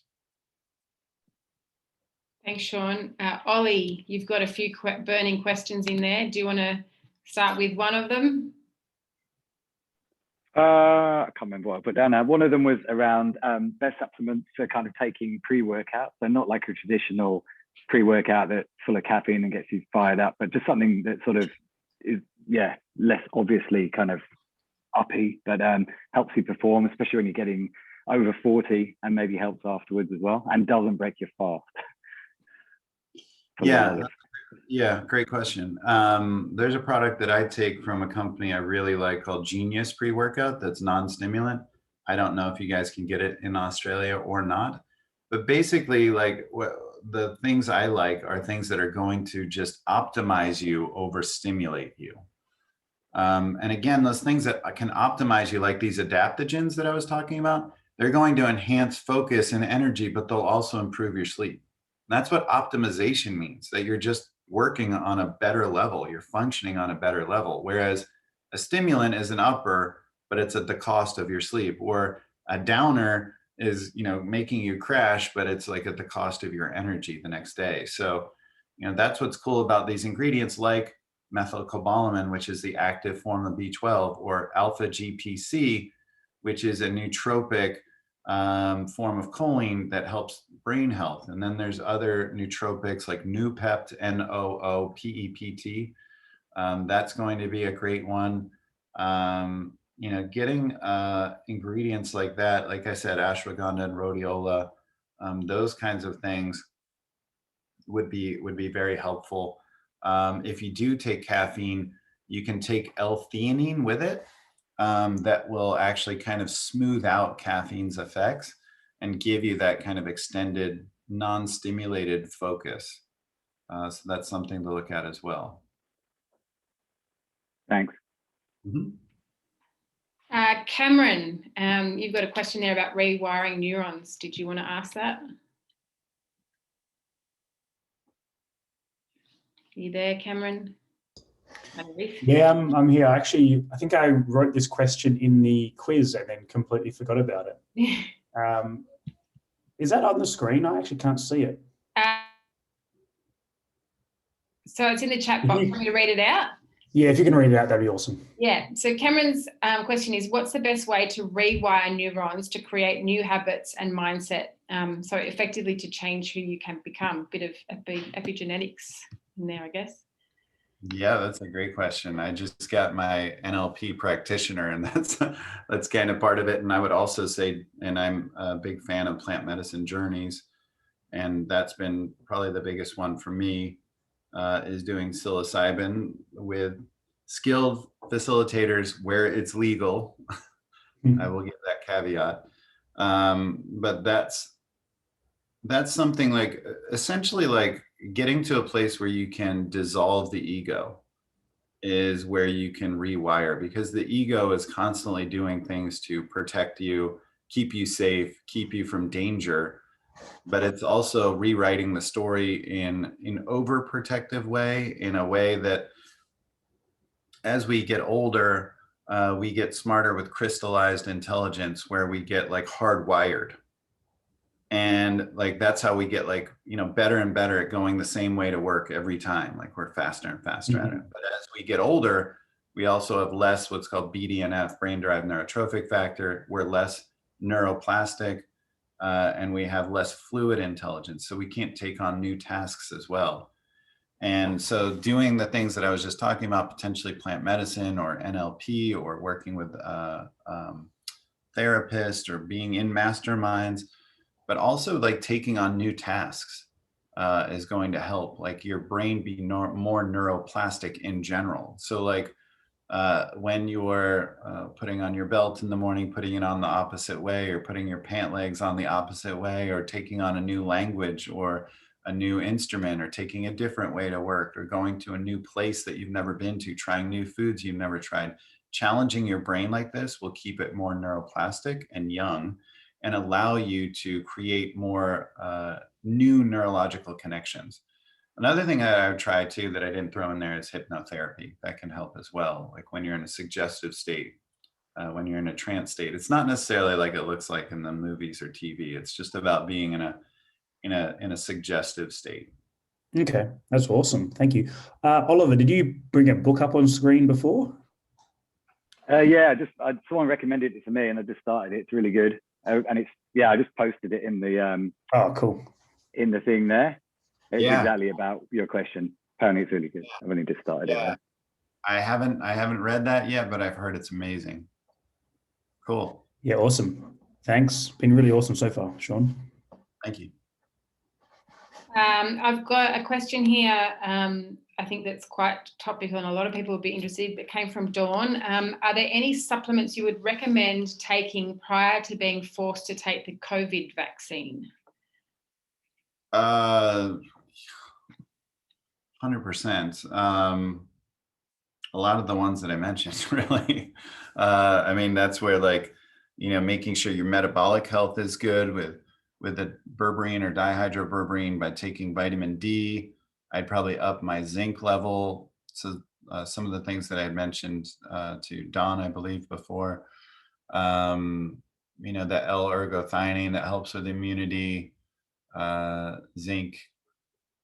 Thanks, Shawn. Ollie, you've got a few burning questions in there. Do you want to start with one of them? I can't remember what I put down now. One of them was around best supplements for kind of taking pre-workout. So not like a traditional pre-workout that's full of caffeine and gets you fired up, but just something that sort of is, yeah, less obviously kind of uppy, but helps you perform, especially when you're getting over 40, and maybe helps afterwards as well, and doesn't break your fast. Yeah, great question. There's a product that I take from a company I really like called Genius Pre-Workout that's non-stimulant. I don't know if you guys can get it in Australia or not, but basically, like, the things I like are things that are going to just optimize you over stimulate you. And again, those things that can optimize you, like these adaptogens that I was talking about, they're going to enhance focus and energy, but they'll also improve your sleep. And that's what optimization means, that you're just working on a better level, you're functioning on a better level. Whereas a stimulant is an upper, but it's at the cost of your sleep, or a downer is, you know, making you crash, but it's like at the cost of your energy the next day. So, you know, that's what's cool about these ingredients, like methylcobalamin, which is the active form of B12, or alpha GPC, which is a nootropic form of choline that helps brain health. And then there's other nootropics like Noopept, Noopept. That's going to be a great one. You know, getting ingredients like that, like I said, ashwagandha and rhodiola, those kinds of things would be very helpful. If you do take caffeine, you can take L-theanine with it. That will actually kind of smooth out caffeine's effects and give you that kind of extended, non-stimulated focus. So that's something to look at as well. Thanks. Mm-hmm. Cameron, you've got a question there about rewiring neurons. Did you want to ask that? Are you there, Cameron? Yeah, I'm here. Actually, I think I wrote this question in the quiz and then completely forgot about it. Is that on the screen? I actually can't see it. So it's in the chat box. Want me to read it out? Yeah, if you can read it out, that'd be awesome. Yeah. So Cameron's question is, what's the best way to rewire neurons to create new habits and mindset? So effectively to change who you can become. Bit of epigenetics in there, I guess. Yeah, that's a great question. I just got my NLP practitioner, and that's kind of part of it. And I would also say, and I'm a big fan of plant medicine journeys, and that's been probably the biggest one for me, is doing psilocybin with skilled facilitators where it's legal. I will give that caveat. But that's something like, essentially, like getting to a place where you can dissolve the ego is where you can rewire, because the ego is constantly doing things to protect you, keep you safe, keep you from danger. But it's also rewriting the story in an overprotective way, in a way that as we get older, we get smarter with crystallized intelligence, where we get like hardwired. And like, that's how we get, like, you know, better and better at going the same way to work every time. Like, we're faster and faster at it. But as we get older, we also have less what's called BDNF, brain derived neurotrophic factor. We're less neuroplastic, and we have less fluid intelligence. So we can't take on new tasks as well. And so doing the things that I was just talking about, potentially plant medicine or NLP, or working with therapists, or being in masterminds, but also like taking on new tasks is going to help, like, your brain be more neuroplastic in general. So like when you're putting on your belt in the morning, putting it on the opposite way, or putting your pant legs on the opposite way, or taking on a new language or a new instrument, or taking a different way to work, or going to a new place that you've never been to, trying new foods you've never tried. Challenging your brain like this will keep it more neuroplastic and young, and allow you to create more new neurological connections. Another thing that I would try too, that I didn't throw in there, is hypnotherapy. That can help as well. Like when you're in a suggestive state, when you're in a trance state, it's not necessarily like it looks like in the movies or TV. It's just about being in in a suggestive state. Okay, that's awesome. Thank you. Oliver, did you bring a book up on screen before? Yeah, someone recommended it to me, and I just started it. It's really good, and I just posted it in the Oh, cool. in the thing there. It's Yeah. exactly about your question. Apparently, it's really good. I've only just started it. Though. I haven't read that yet, but I've heard it's amazing. Cool. Yeah, awesome. Thanks. Been really awesome so far, Shawn. Thank you. I've got a question here. I think that's quite topical and a lot of people would be interested, but came from Dawn. Are there any supplements you would recommend taking prior to being forced to take the COVID vaccine? 100%. A lot of the ones that I mentioned, really. I mean, that's where, like, making sure your metabolic health is good with the berberine or dihydroberberine by taking vitamin D. I'd probably up my zinc level. So some of the things that I had mentioned to Don, I believe, before. The L-ergothioneine that helps with immunity, zinc,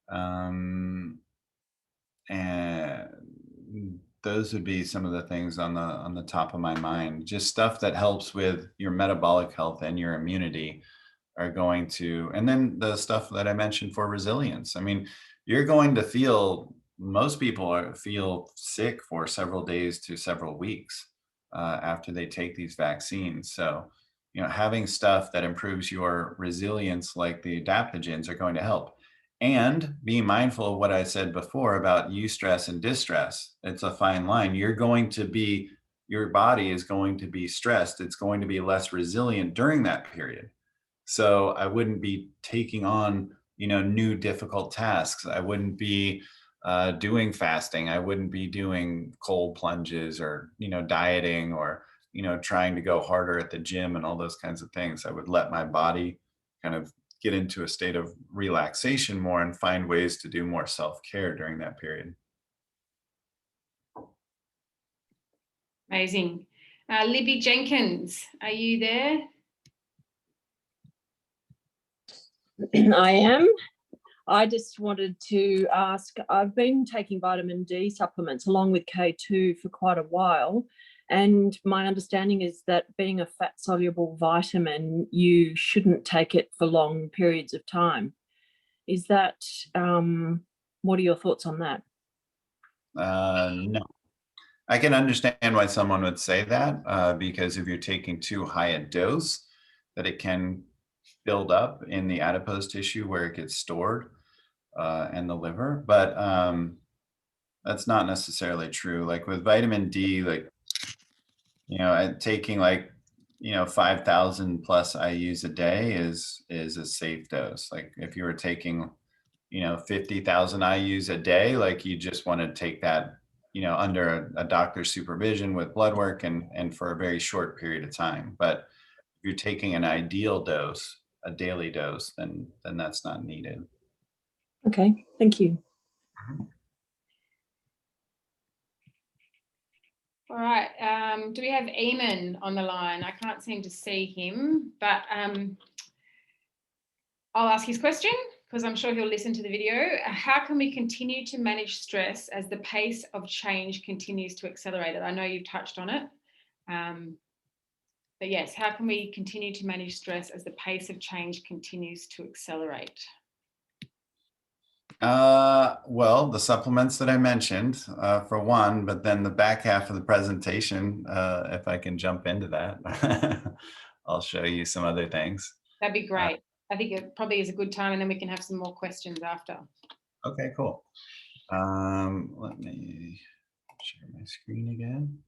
and those would be some of the things on the top of my mind. Just stuff that helps with your metabolic health and your immunity are going to, and then the stuff that I mentioned for resilience. I mean, you're going to most people feel sick for several days to several weeks after they take these vaccines. So, having stuff that improves your resilience, like the adaptogens, are going to help. And be mindful of what I said before about eustress and distress. It's a fine line. Your body is going to be stressed. It's going to be less resilient during that period. So I wouldn't be taking on, new difficult tasks. I wouldn't be doing fasting. I wouldn't be doing cold plunges or, dieting or, trying to go harder at the gym and all those kinds of things. I would let my body kind of get into a state of relaxation more and find ways to do more self-care during that period. Amazing. Libby Jenkins, are you there? I am. I just wanted to ask, I've been taking vitamin D supplements along with K2 for quite a while. And my understanding is that being a fat soluble vitamin, you shouldn't take it for long periods of time. Is that, what are your thoughts on that? No. I can understand why someone would say that because if you're taking too high a dose, that it can build up in the adipose tissue where it gets stored and the liver. But that's not necessarily true. Like with vitamin D, taking 5,000 plus IUs a day is a safe dose. Like if you were taking 50,000 IUs a day, like you just want to take that under a doctor's supervision with blood work and for a very short period of time. But if you're taking an ideal dose, a daily dose, then that's not needed. Okay, thank you. All right, do we have Eamon on the line? I can't seem to see him, but I'll ask his question because I'm sure he'll listen to the video. How can we continue to manage stress as the pace of change continues to accelerate? I know you've touched on it, but yes, how can we continue to manage stress as the pace of change continues to accelerate? Well, the supplements that I mentioned, for one, but then the back half of the presentation, if I can jump into that, I'll show you some other things. That'd be great. I think it probably is a good time and then we can have some more questions after. Okay, cool. Let me share my screen again.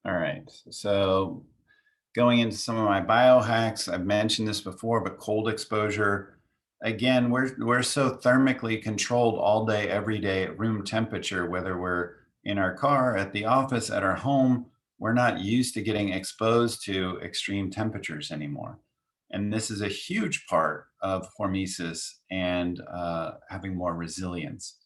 All right, so going into some of my biohacks, I've mentioned this before, but cold exposure. Again, we're so thermically controlled all day, every day at room temperature, whether we're in our car, at the office, at our home, we're not used to getting exposed to extreme temperatures anymore. And this is a huge part of hormesis and having more resilience.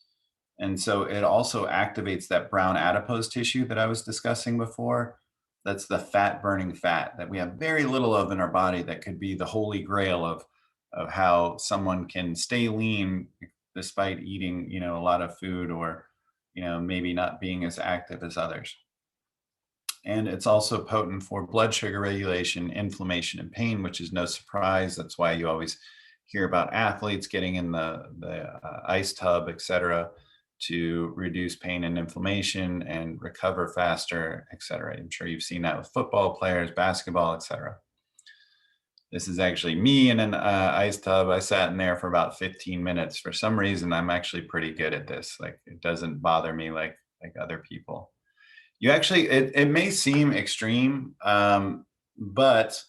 And so it also activates that brown adipose tissue that I was discussing before. That's the fat burning fat that we have very little of in our body, that could be the holy grail of how someone can stay lean despite eating, you know, a lot of food, or, you know, maybe not being as active as others. And it's also potent for blood sugar regulation, inflammation, and pain, which is no surprise. That's why you always hear about athletes getting in the ice tub, etc., to reduce pain and inflammation and recover faster, etc. I'm sure you've seen that with football players, basketball, etc. This is actually me in an ice tub. I sat in there for about 15 minutes. For some reason, I'm actually pretty good at this. Like, it doesn't bother me like other people. You actually, it may seem extreme, but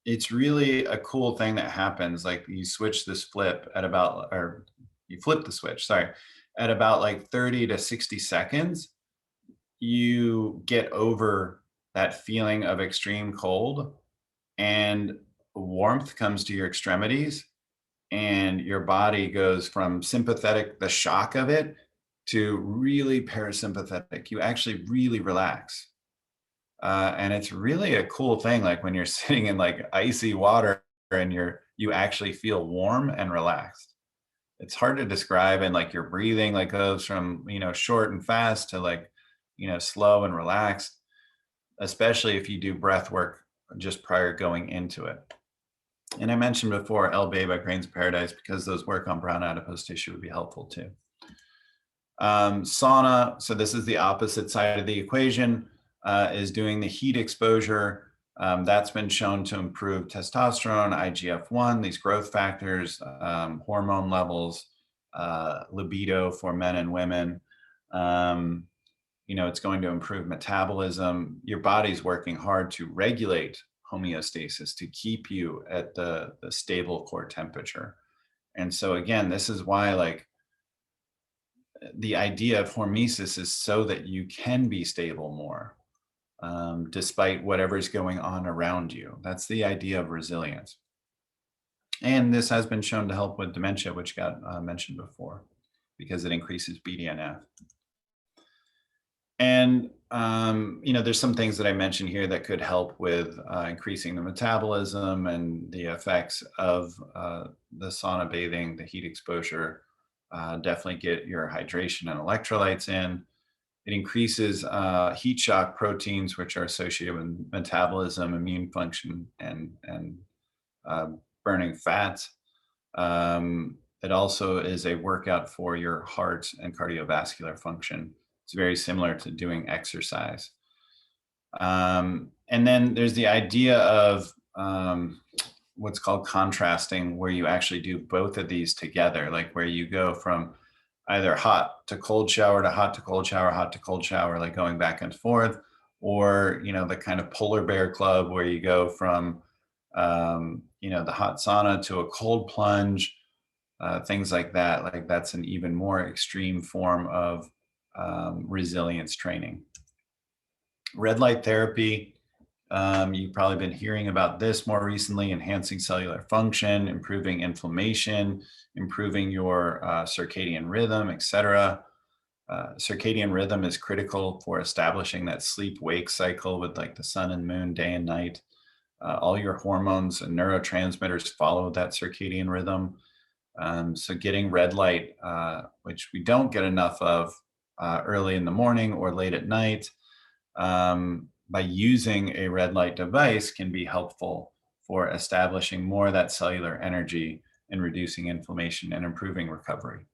it's really a cool thing that happens. Like, you switch this flip at about, or you flip the switch, sorry, at about like 30 to 60 seconds, you get over that feeling of extreme cold, and warmth comes to your extremities, and your body goes from sympathetic, the shock of it, to really parasympathetic. You actually really relax. And it's really a cool thing, like when you're sitting in like icy water and you actually feel warm and relaxed. It's hard to describe, and like your breathing like goes from, you know, short and fast to like, you know, slow and relaxed, especially if you do breath work just prior going into it. And I mentioned before El Beba Grains of Paradise, because those work on brown adipose tissue would be helpful too. Sauna, so this is the opposite side of the equation, is doing the heat exposure. That's been shown to improve testosterone, IGF-1, these growth factors, hormone levels, libido for men and women. You know, it's going to improve metabolism. Your body's working hard to regulate homeostasis, to keep you at the stable core temperature. And so again, this is why, like, the idea of hormesis is so that you can be stable more, despite whatever's going on around you. That's the idea of resilience. And this has been shown to help with dementia, which got mentioned before, because it increases BDNF. And, you know, there's some things that I mentioned here that could help with increasing the metabolism and the effects of the sauna bathing, the heat exposure. Definitely get your hydration and electrolytes in. It increases heat shock proteins, which are associated with metabolism, immune function, and burning fat. It also is a workout for your heart and cardiovascular function. It's very similar to doing exercise. And then there's the idea of what's called contrasting, where you actually do both of these together, like where you go from either hot to cold shower to hot to cold shower, hot to cold shower, like going back and forth, or, you know, the kind of polar bear club where you go from, you know, the hot sauna to a cold plunge, things like that. Like, that's an even more extreme form of resilience training. Red light therapy. You've probably been hearing about this more recently: enhancing cellular function, improving inflammation, improving your circadian rhythm, etc. Circadian rhythm is critical for establishing that sleep-wake cycle with like the sun and moon, day and night. All your hormones and neurotransmitters follow that circadian rhythm. So getting red light, which we don't get enough of early in the morning or late at night, by using a red light device, can be helpful for establishing more of that cellular energy and reducing inflammation and improving recovery.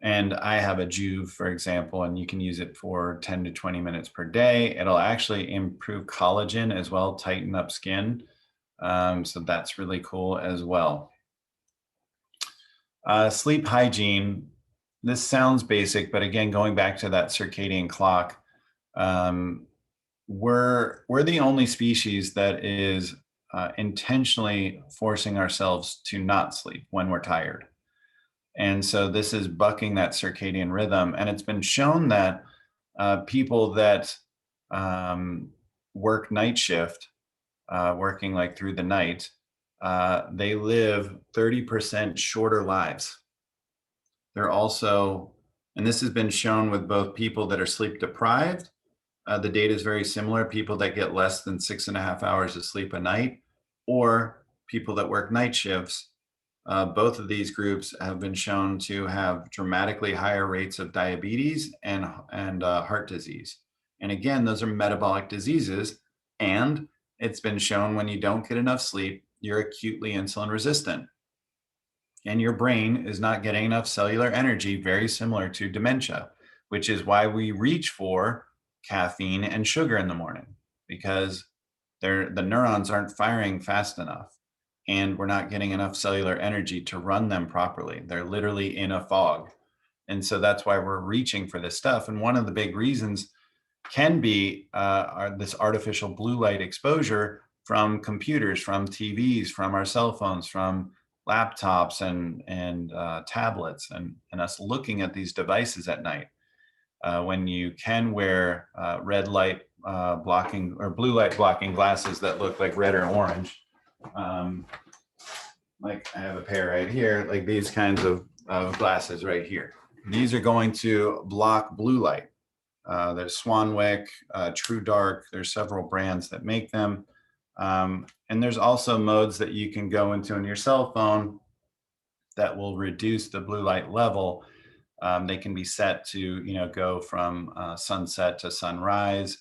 And I have a Juve, for example, and you can use it for 10 to 20 minutes per day. It'll actually improve collagen as well, tighten up skin. So that's really cool as well. Sleep hygiene. This sounds basic, but again, going back to that circadian clock, we're the only species that is intentionally forcing ourselves to not sleep when we're tired. And so this is bucking that circadian rhythm. And it's been shown that people that work night shift working like through the night, they live 30% shorter lives. They're also, and this has been shown with both people that are sleep deprived. The data is very similar. People that get less than 6.5 hours of sleep a night, or people that work night shifts. Both of these groups have been shown to have dramatically higher rates of diabetes and heart disease. And again, those are metabolic diseases. And it's been shown when you don't get enough sleep, you're acutely insulin resistant. And your brain is not getting enough cellular energy, very similar to dementia, which is why we reach for caffeine and sugar in the morning, because the neurons aren't firing fast enough and we're not getting enough cellular energy to run them properly. They're literally in a fog. And so that's why we're reaching for this stuff. And one of the big reasons can be this artificial blue light exposure from computers, from TVs, from our cell phones, from laptops and tablets, and us looking at these devices at night. When you can wear red light blocking or blue light blocking glasses that look like red or orange, like I have a pair right here, like these kinds of glasses right here. These are going to block blue light. There's Swanwick, True Dark. There's several brands that make them. And there's also modes that you can go into on your cell phone that will reduce the blue light level. They can be set to, go from sunset to sunrise,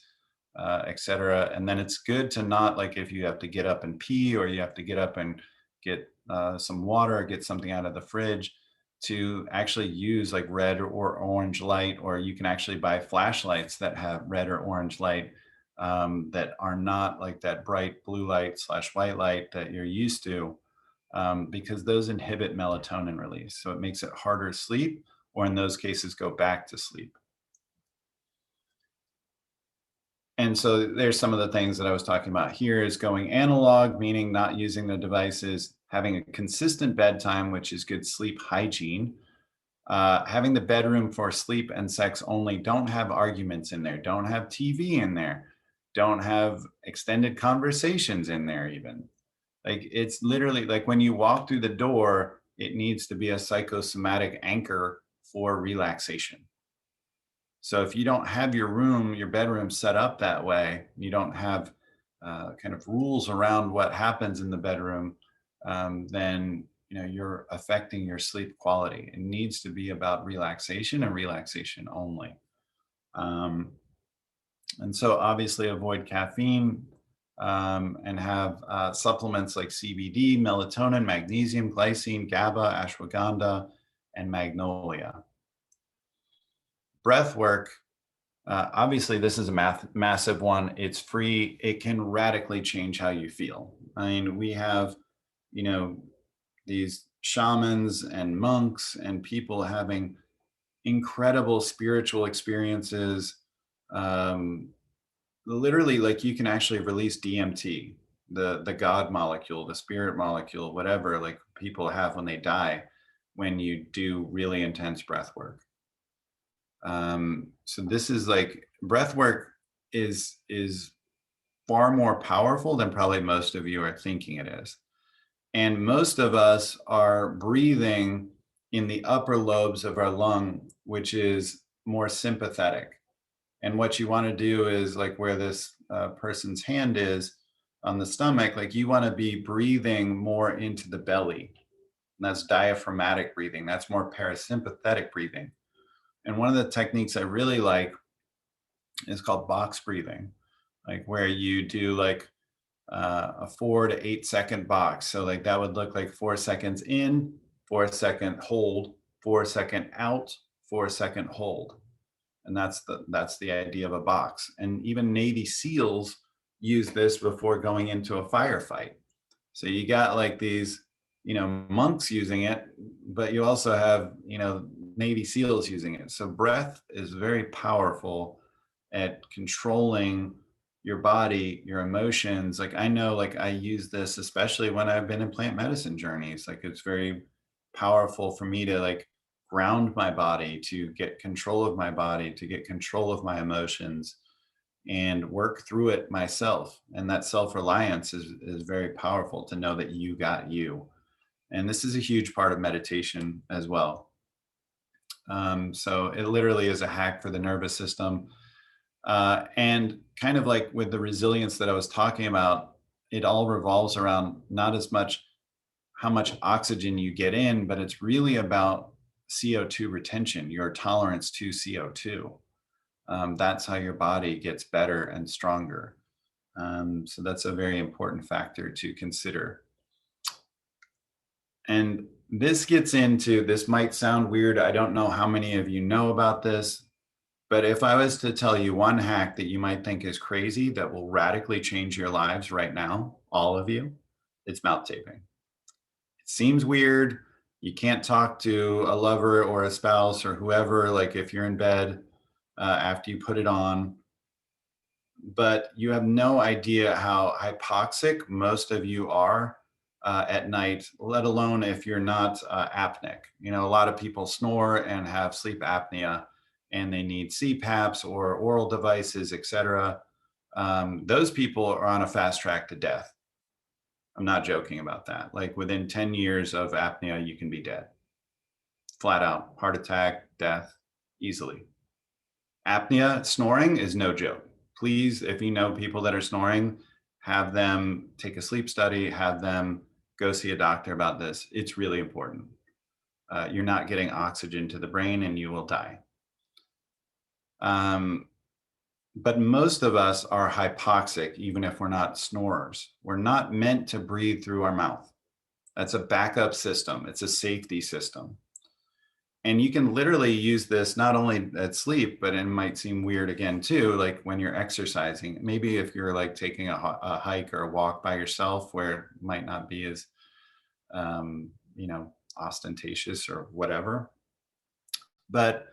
et cetera. And then it's good to not, like, if you have to get up and pee, or you have to get up and get some water or get something out of the fridge, to actually use like red or orange light, or you can actually buy flashlights that have red or orange light that are not like that bright blue light / white light that you're used to, because those inhibit melatonin release. So it makes it harder to sleep, or in those cases, go back to sleep. And so there's some of the things that I was talking about here is going analog, meaning not using the devices, having a consistent bedtime, which is good sleep hygiene, having the bedroom for sleep and sex only. Don't have arguments in there. Don't have TV in there. Don't have extended conversations in there even. Like, it's literally like when you walk through the door, it needs to be a psychosomatic anchor for relaxation. So if you don't have your bedroom set up that way, you don't have kind of rules around what happens in the bedroom, then you're affecting your sleep quality. It needs to be about relaxation and relaxation only. And so obviously avoid caffeine, and have supplements like CBD, melatonin, magnesium, glycine, GABA, ashwagandha, and magnolia. Breath work, obviously this is a massive one. It's free. It can radically change how you feel. I mean, we have, these shamans and monks and people having incredible spiritual experiences. Literally, like, you can actually release DMT, the God molecule, the spirit molecule, whatever, like people have when they die, when you do really intense breath work. So this is like, breath work is far more powerful than probably most of you are thinking it is. And most of us are breathing in the upper lobes of our lung, which is more sympathetic. And what you want to do is, like where this person's hand is on the stomach, like you want to be breathing more into the belly. And that's diaphragmatic breathing. That's more parasympathetic breathing. And one of the techniques I really like is called box breathing, like where you do like a 4 to 8 second box. So like that would look like 4 seconds in, 4 second hold, 4 second out, 4 second hold. And that's the idea of a box. And even Navy SEALs use this before going into a firefight. So you got like these, monks using it, but you also have, Navy SEALs using it. So breath is very powerful at controlling your body, your emotions. Like, I know, like, I use this especially when I've been in plant medicine journeys. Like, it's very powerful for me to like ground my body, to get control of my body, to get control of my emotions. and work through it myself. And that self-reliance is very powerful, to know that you got you. And this is a huge part of meditation as well. So it literally is a hack for the nervous system. And kind of like with the resilience that I was talking about, it all revolves around not as much how much oxygen you get in, but it's really about CO2 retention, your tolerance to CO2. That's how your body gets better and stronger. So that's a very important factor to consider. And this gets into, this might sound weird. I don't know how many of you know about this, but if I was to tell you one hack that you might think is crazy that will radically change your lives right now, all of you, it's mouth taping. It seems weird. You can't talk to a lover or a spouse or whoever, like if you're in bed after you put it on, but you have no idea how hypoxic most of you are at night, let alone if you're not apneic. You know, a lot of people snore and have sleep apnea, and they need CPAPs or oral devices, etc. Those people are on a fast track to death. I'm not joking about that. Like within 10 years of apnea, you can be dead. Flat out, heart attack, death, easily. Apnea, snoring is no joke. Please, if you know people that are snoring, have them take a sleep study, have them go see a doctor about this. It's really important. You're not getting oxygen to the brain and you will die. But most of us are hypoxic, even if we're not snorers. We're not meant to breathe through our mouth. That's a backup system. It's a safety system. And you can literally use this not only at sleep, but it might seem weird again too, like when you're exercising. Maybe if you're like taking a hike or a walk by yourself, where it might not be as, you know, ostentatious or whatever. But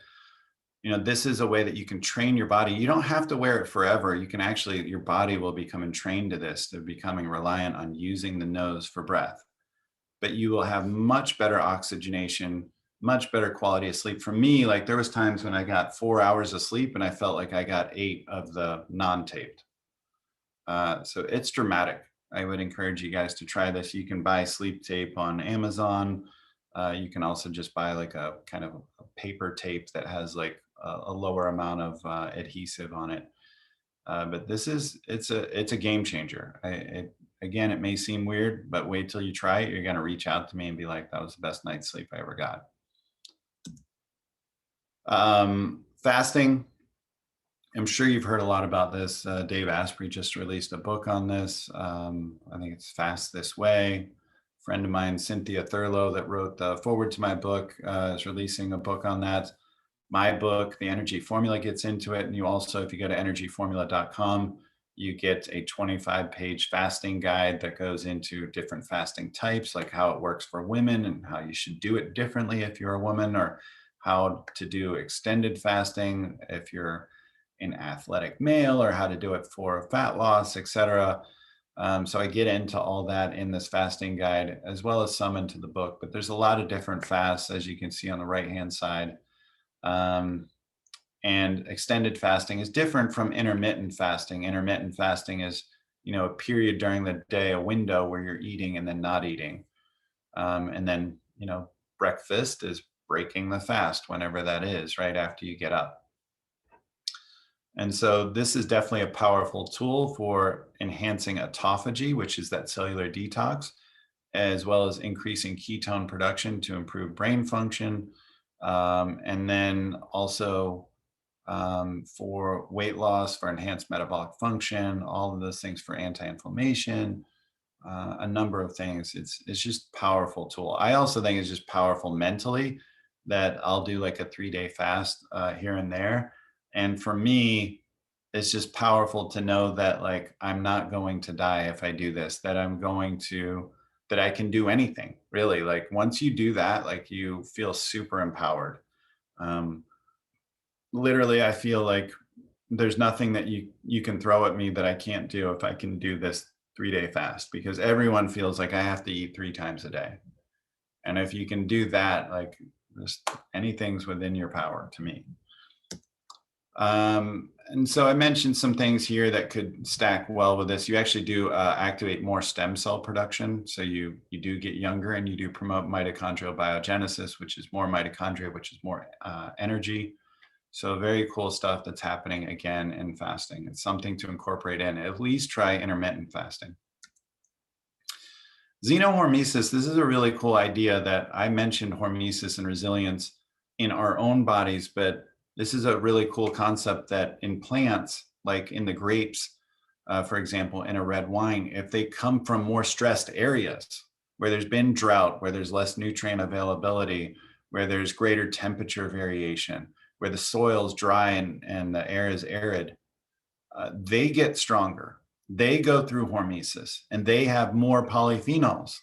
you know, this is a way that you can train your body. You don't have to wear it forever. You can actually, your body will become trained to this, to becoming reliant on using the nose for breath. But you will have much better oxygenation, much better quality of sleep. For me, like there was times when I got 4 hours of sleep and I felt like I got 8 of the non-taped. So it's dramatic. I would encourage you guys to try this. You can buy sleep tape on Amazon. You can also just buy like a kind of a paper tape that has like a lower amount of adhesive on it. But this is, it's a game changer. Again, it may seem weird, but wait till you try it. You're going to reach out to me and be like, that was the best night's sleep I ever got. Fasting. I'm sure you've heard a lot about this. Dave Asprey just released a book on this. I think it's Fast This Way. A friend of mine, Cynthia Thurlow, that wrote the foreword to my book, is releasing a book on that. My book, The Energy Formula, gets into it. And you also, if you go to energyformula.com, you get a 25-page fasting guide that goes into different fasting types, like how it works for women and how you should do it differently if you're a woman, or how to do extended fasting if you're an athletic male, or how to do it for fat loss, etc. So I get into all that in this fasting guide, as well as some into the book. But there's a lot of different fasts, as you can see on the right-hand side. And extended fasting is different from intermittent fasting. Intermittent fasting is, you know, a period during the day, a window where you're eating and then not eating. And then, you know, breakfast is breaking the fast, whenever that is, right after you get up. And so this is definitely a powerful tool for enhancing autophagy, which is that cellular detox, as well as increasing ketone production to improve brain function. And then also for weight loss, for enhanced metabolic function, all of those things for anti-inflammation, a number of things. It's just a powerful tool. I also think it's just powerful mentally, that I'll do like a 3-day fast here and there. And for me, it's just powerful to know that like, I'm not going to die if I do this, that that I can do anything really. Like once you do that, like you feel super empowered. Literally, I feel like there's nothing that you can throw at me that I can't do if I can do this 3-day fast, because everyone feels like I have to eat 3 times a day. And if you can do that, like just anything's within your power to me. And so I mentioned some things here that could stack well with this. You actually do activate more stem cell production. So you do get younger, and you do promote mitochondrial biogenesis, which is more mitochondria, which is more energy. So very cool stuff that's happening again in fasting. It's something to incorporate in. At least try intermittent fasting. Xenohormesis, this is a really cool idea that I mentioned hormesis and resilience in our own bodies, but this is a really cool concept that in plants, like in the grapes, for example, in a red wine, if they come from more stressed areas where there's been drought, where there's less nutrient availability, where there's greater temperature variation, where the soil's dry and the air is arid, they get stronger. They go through hormesis and they have more polyphenols.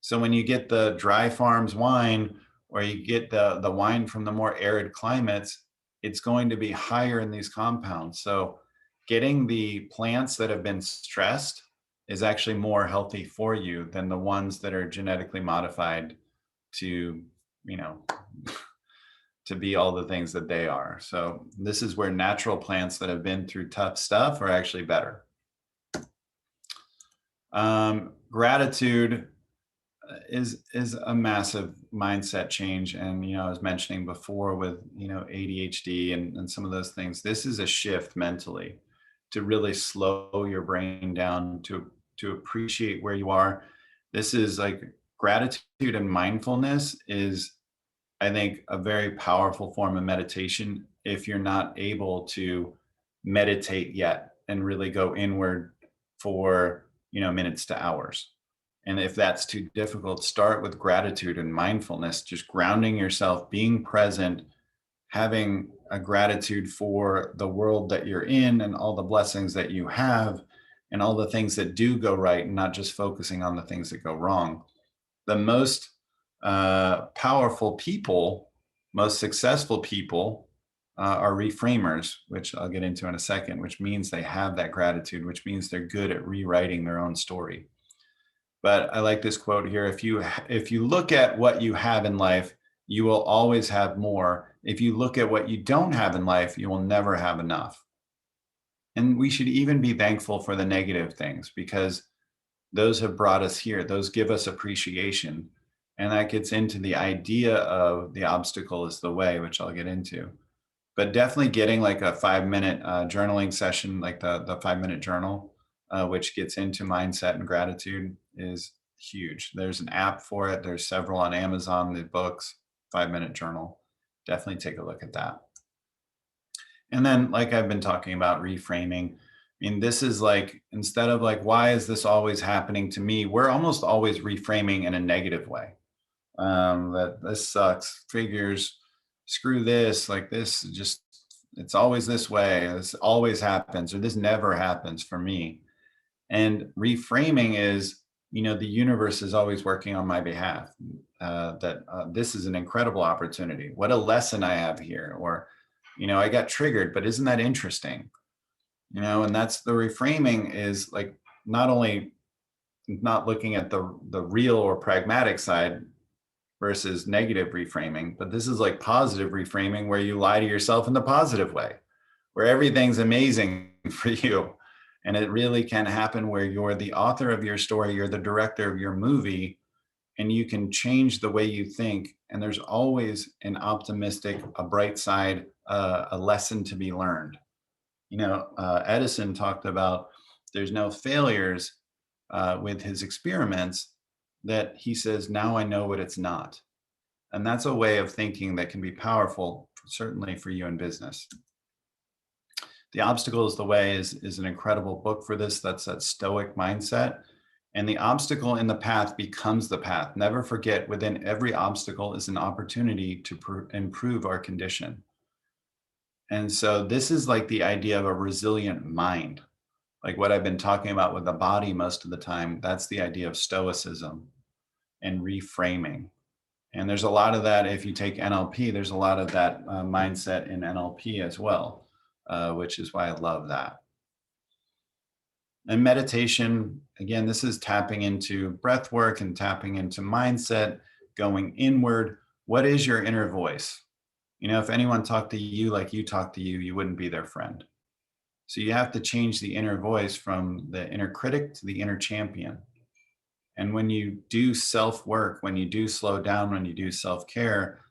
So when you get the dry farms wine, or you get the wine from the more arid climates, it's going to be higher in these compounds. So getting the plants that have been stressed is actually more healthy for you than the ones that are genetically modified to, to be all the things that they are. So this is where natural plants that have been through tough stuff are actually better. Gratitude is a massive mindset change. And, I was mentioning before with, ADHD and some of those things, this is a shift mentally to really slow your brain down, to appreciate where you are. This is like gratitude and mindfulness is, I think, a very powerful form of meditation if you're not able to meditate yet and really go inward for, minutes to hours. And if that's too difficult, start with gratitude and mindfulness, just grounding yourself, being present, having a gratitude for the world that you're in and all the blessings that you have and all the things that do go right, and not just focusing on the things that go wrong. The most powerful people, most successful people are reframers, which I'll get into in a second, which means they have that gratitude, which means they're good at rewriting their own story. But I like this quote here. If you look at what you have in life, you will always have more. If you look at what you don't have in life, you will never have enough. And we should even be thankful for the negative things, because those have brought us here. Those give us appreciation. And that gets into the idea of the obstacle is the way, which I'll get into. But definitely getting like a 5-minute journaling session, like the 5-minute journal, which gets into mindset and gratitude, is huge. There's an app for it. There's several on Amazon, the books, 5-minute journal. Definitely take a look at that. And then, like I've been talking about, reframing. I mean, this is like, instead of like, why is this always happening to me? We're almost always reframing in a negative way. That this sucks, figures, screw this, like this, just, it's always this way. This always happens, or this never happens for me. And reframing is, the universe is always working on my behalf. This is an incredible opportunity. What a lesson I have here. Or, I got triggered, but isn't that interesting? And that's the reframing, is like not only not looking at the real or pragmatic side versus negative reframing, but this is like positive reframing, where you lie to yourself in the positive way, where everything's amazing for you. And it really can happen where you're the author of your story, you're the director of your movie, and you can change the way you think. And there's always an optimistic, a bright side, a lesson to be learned. Edison talked about there's no failures with his experiments, that he says, now I know what it's not. And that's a way of thinking that can be powerful, certainly for you in business. The Obstacle is the Way is an incredible book for this. That's that stoic mindset. And the obstacle in the path becomes the path. Never forget, within every obstacle is an opportunity to improve our condition. And so this is like the idea of a resilient mind. Like what I've been talking about with the body most of the time, that's the idea of stoicism and reframing. And there's a lot of that. If you take NLP, there's a lot of that mindset in NLP as well. Which is why I love that. And meditation, again, this is tapping into breath work and tapping into mindset, going inward. What is your inner voice? If anyone talked to you like you talk to you, you wouldn't be their friend. So you have to change the inner voice from the inner critic to the inner champion. And when you do self-work, when you do slow down, when you do self-care,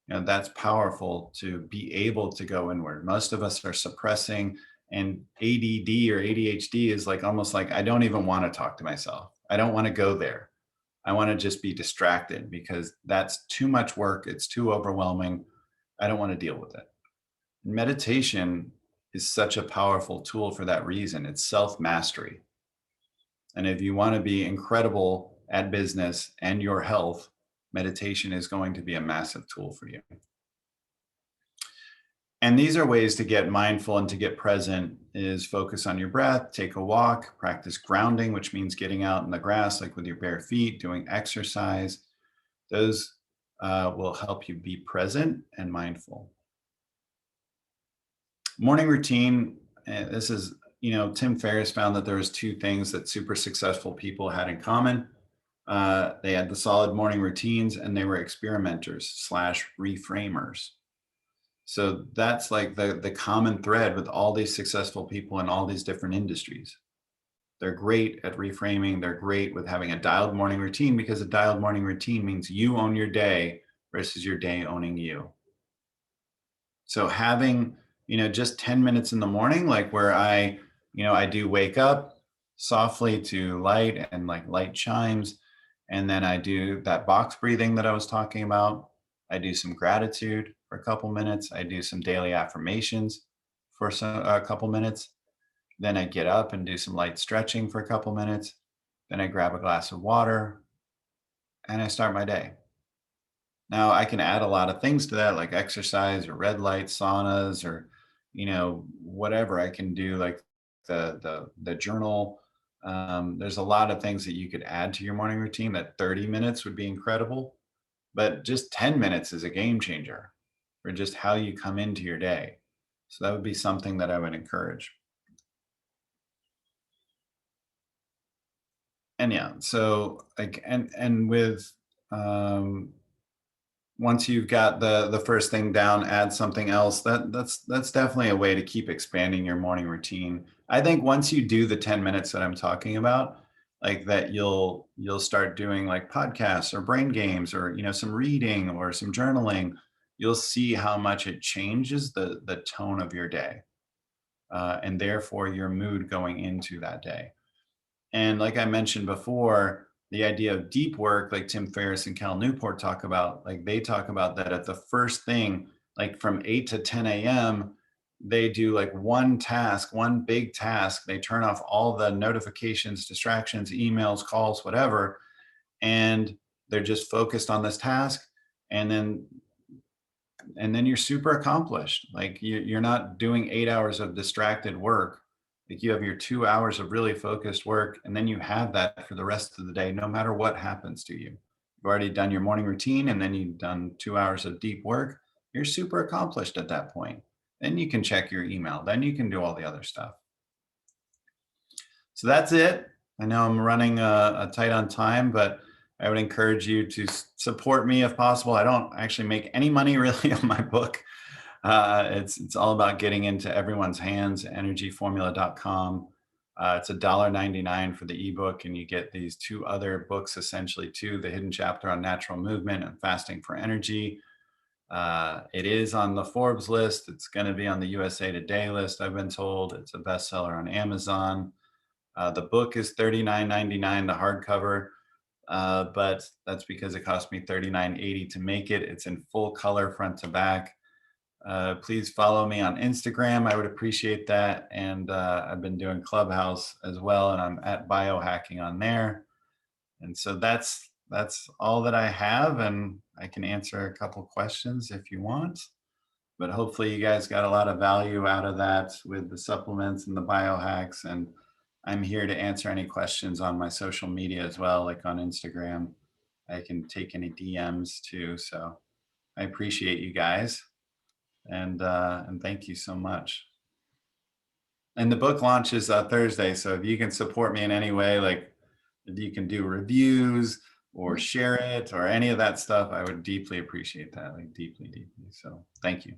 that's powerful to be able to go inward. Most of us are suppressing, and ADD or ADHD is like almost like, I don't even want to talk to myself. I don't want to go there. I want to just be distracted because that's too much work. It's too overwhelming. I don't want to deal with it. Meditation is such a powerful tool for that reason. It's self-mastery. And if you want to be incredible at business and your health, meditation is going to be a massive tool for you. And these are ways to get mindful and to get present is focus on your breath, take a walk, practice grounding, which means getting out in the grass, like with your bare feet, doing exercise. Those will help you be present and mindful. Morning routine, this is, Tim Ferriss found that there was two things that super successful people had in common. They had the solid morning routines and they were experimenters / reframers. So that's like the common thread with all these successful people in all these different industries. They're great at reframing. They're great with having a dialed morning routine because a dialed morning routine means you own your day versus your day owning you. So having, just 10 minutes in the morning, like where I do wake up softly to light and like light chimes. And then I do that box breathing that I was talking about. I do some gratitude for a couple minutes. I do some daily affirmations for a couple minutes. Then I get up and do some light stretching for a couple minutes. Then I grab a glass of water and I start my day. Now I can add a lot of things to that, like exercise or red light saunas or, whatever I can do, like the journal. There's a lot of things that you could add to your morning routine. That 30 minutes would be incredible, but just 10 minutes is a game changer for just how you come into your day. So that would be something that I would encourage. And yeah, so like, and with, once you've got the first thing down, add something else. That's definitely a way to keep expanding your morning routine. I think once you do the 10 minutes that I'm talking about, like that you'll start doing like podcasts or brain games or some reading or some journaling. You'll see how much it changes the tone of your day, and therefore your mood going into that day. And like I mentioned before, the idea of deep work, like Tim Ferriss and Cal Newport talk about, like they talk about that at the first thing, like from 8 to 10 a.m., they do like one task, one big task. They turn off all the notifications, distractions, emails, calls, whatever, and they're just focused on this task. And then you're super accomplished. Like you're not doing 8 hours of distracted work. Like you have your 2 hours of really focused work, and then you have that for the rest of the day, no matter what happens to you. You've already done your morning routine, and then you've done 2 hours of deep work. You're super accomplished at that point. Then you can check your email. Then you can do all the other stuff. So that's it. I know I'm running tight on time, but I would encourage you to support me if possible. I don't actually make any money really on my book. It's all about getting into everyone's hands, energyformula.com. It's $1.99 for the ebook, and you get these 2 other books essentially too, the hidden chapter on natural movement and fasting for energy. It is on the Forbes list. It's going to be on the USA Today list, I've been told. It's a bestseller on Amazon. The book is $39.99, the hardcover, but that's because it cost me $39.80 to make it. It's in full color front to back. Please follow me on Instagram. I would appreciate that. And I've been doing Clubhouse as well, and I'm at biohacking on there. And so that's all that I have, and I can answer a couple questions if you want. But hopefully you guys got a lot of value out of that with the supplements and the biohacks. And I'm here to answer any questions on my social media as well, like on Instagram. I can take any DMs too. So I appreciate you guys. And thank you so much. And the book launches Thursday, so if you can support me in any way, like if you can do reviews or share it or any of that stuff, I would deeply appreciate that, like deeply. So thank you.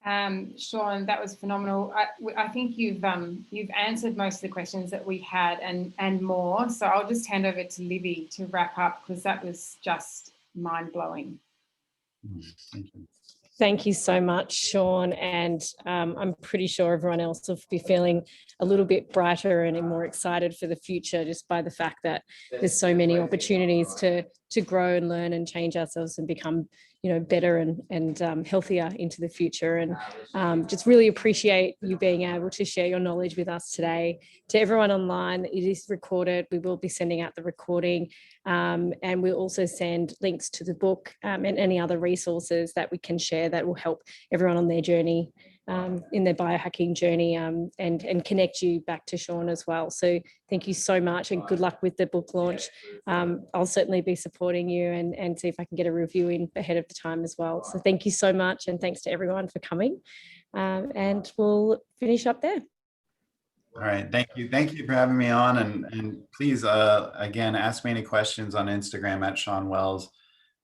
Shawn, that was phenomenal. I think you've answered most of the questions that we had and more. So I'll just hand over to Libby to wrap up, because that was just mind-blowing. Thank you. Thank you so much, Shawn. And I'm pretty sure everyone else will be feeling a little bit brighter and more excited for the future, just by the fact that there's so many opportunities to grow and learn and change ourselves and become, better and healthier into the future. And just really appreciate you being able to share your knowledge with us today. To everyone online, it is recorded. We will be sending out the recording, and we'll also send links to the book and any other resources that we can share that will help everyone on their journey, in their biohacking journey, and connect you back to Shawn as well. So thank you so much, and good luck with the book launch. I'll certainly be supporting you and see if I can get a review in ahead of the time as well. So thank you so much, and thanks to everyone for coming, and we'll finish up there. All right, thank you. Thank you for having me on, and please, again, ask me any questions on Instagram at Shawn Wells.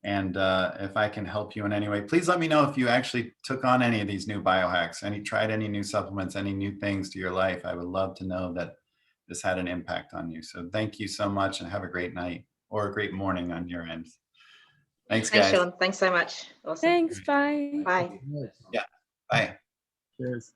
And if I can help you in any way, please let me know if you actually took on any of these new biohacks, tried any new supplements, any new things to your life. I would love to know that this had an impact on you. So thank you so much, and have a great night or a great morning on your end. Thanks, guys. Thanks, Shawn. Thanks so much. Awesome. Thanks. Bye. Bye. Yeah. Bye. Cheers.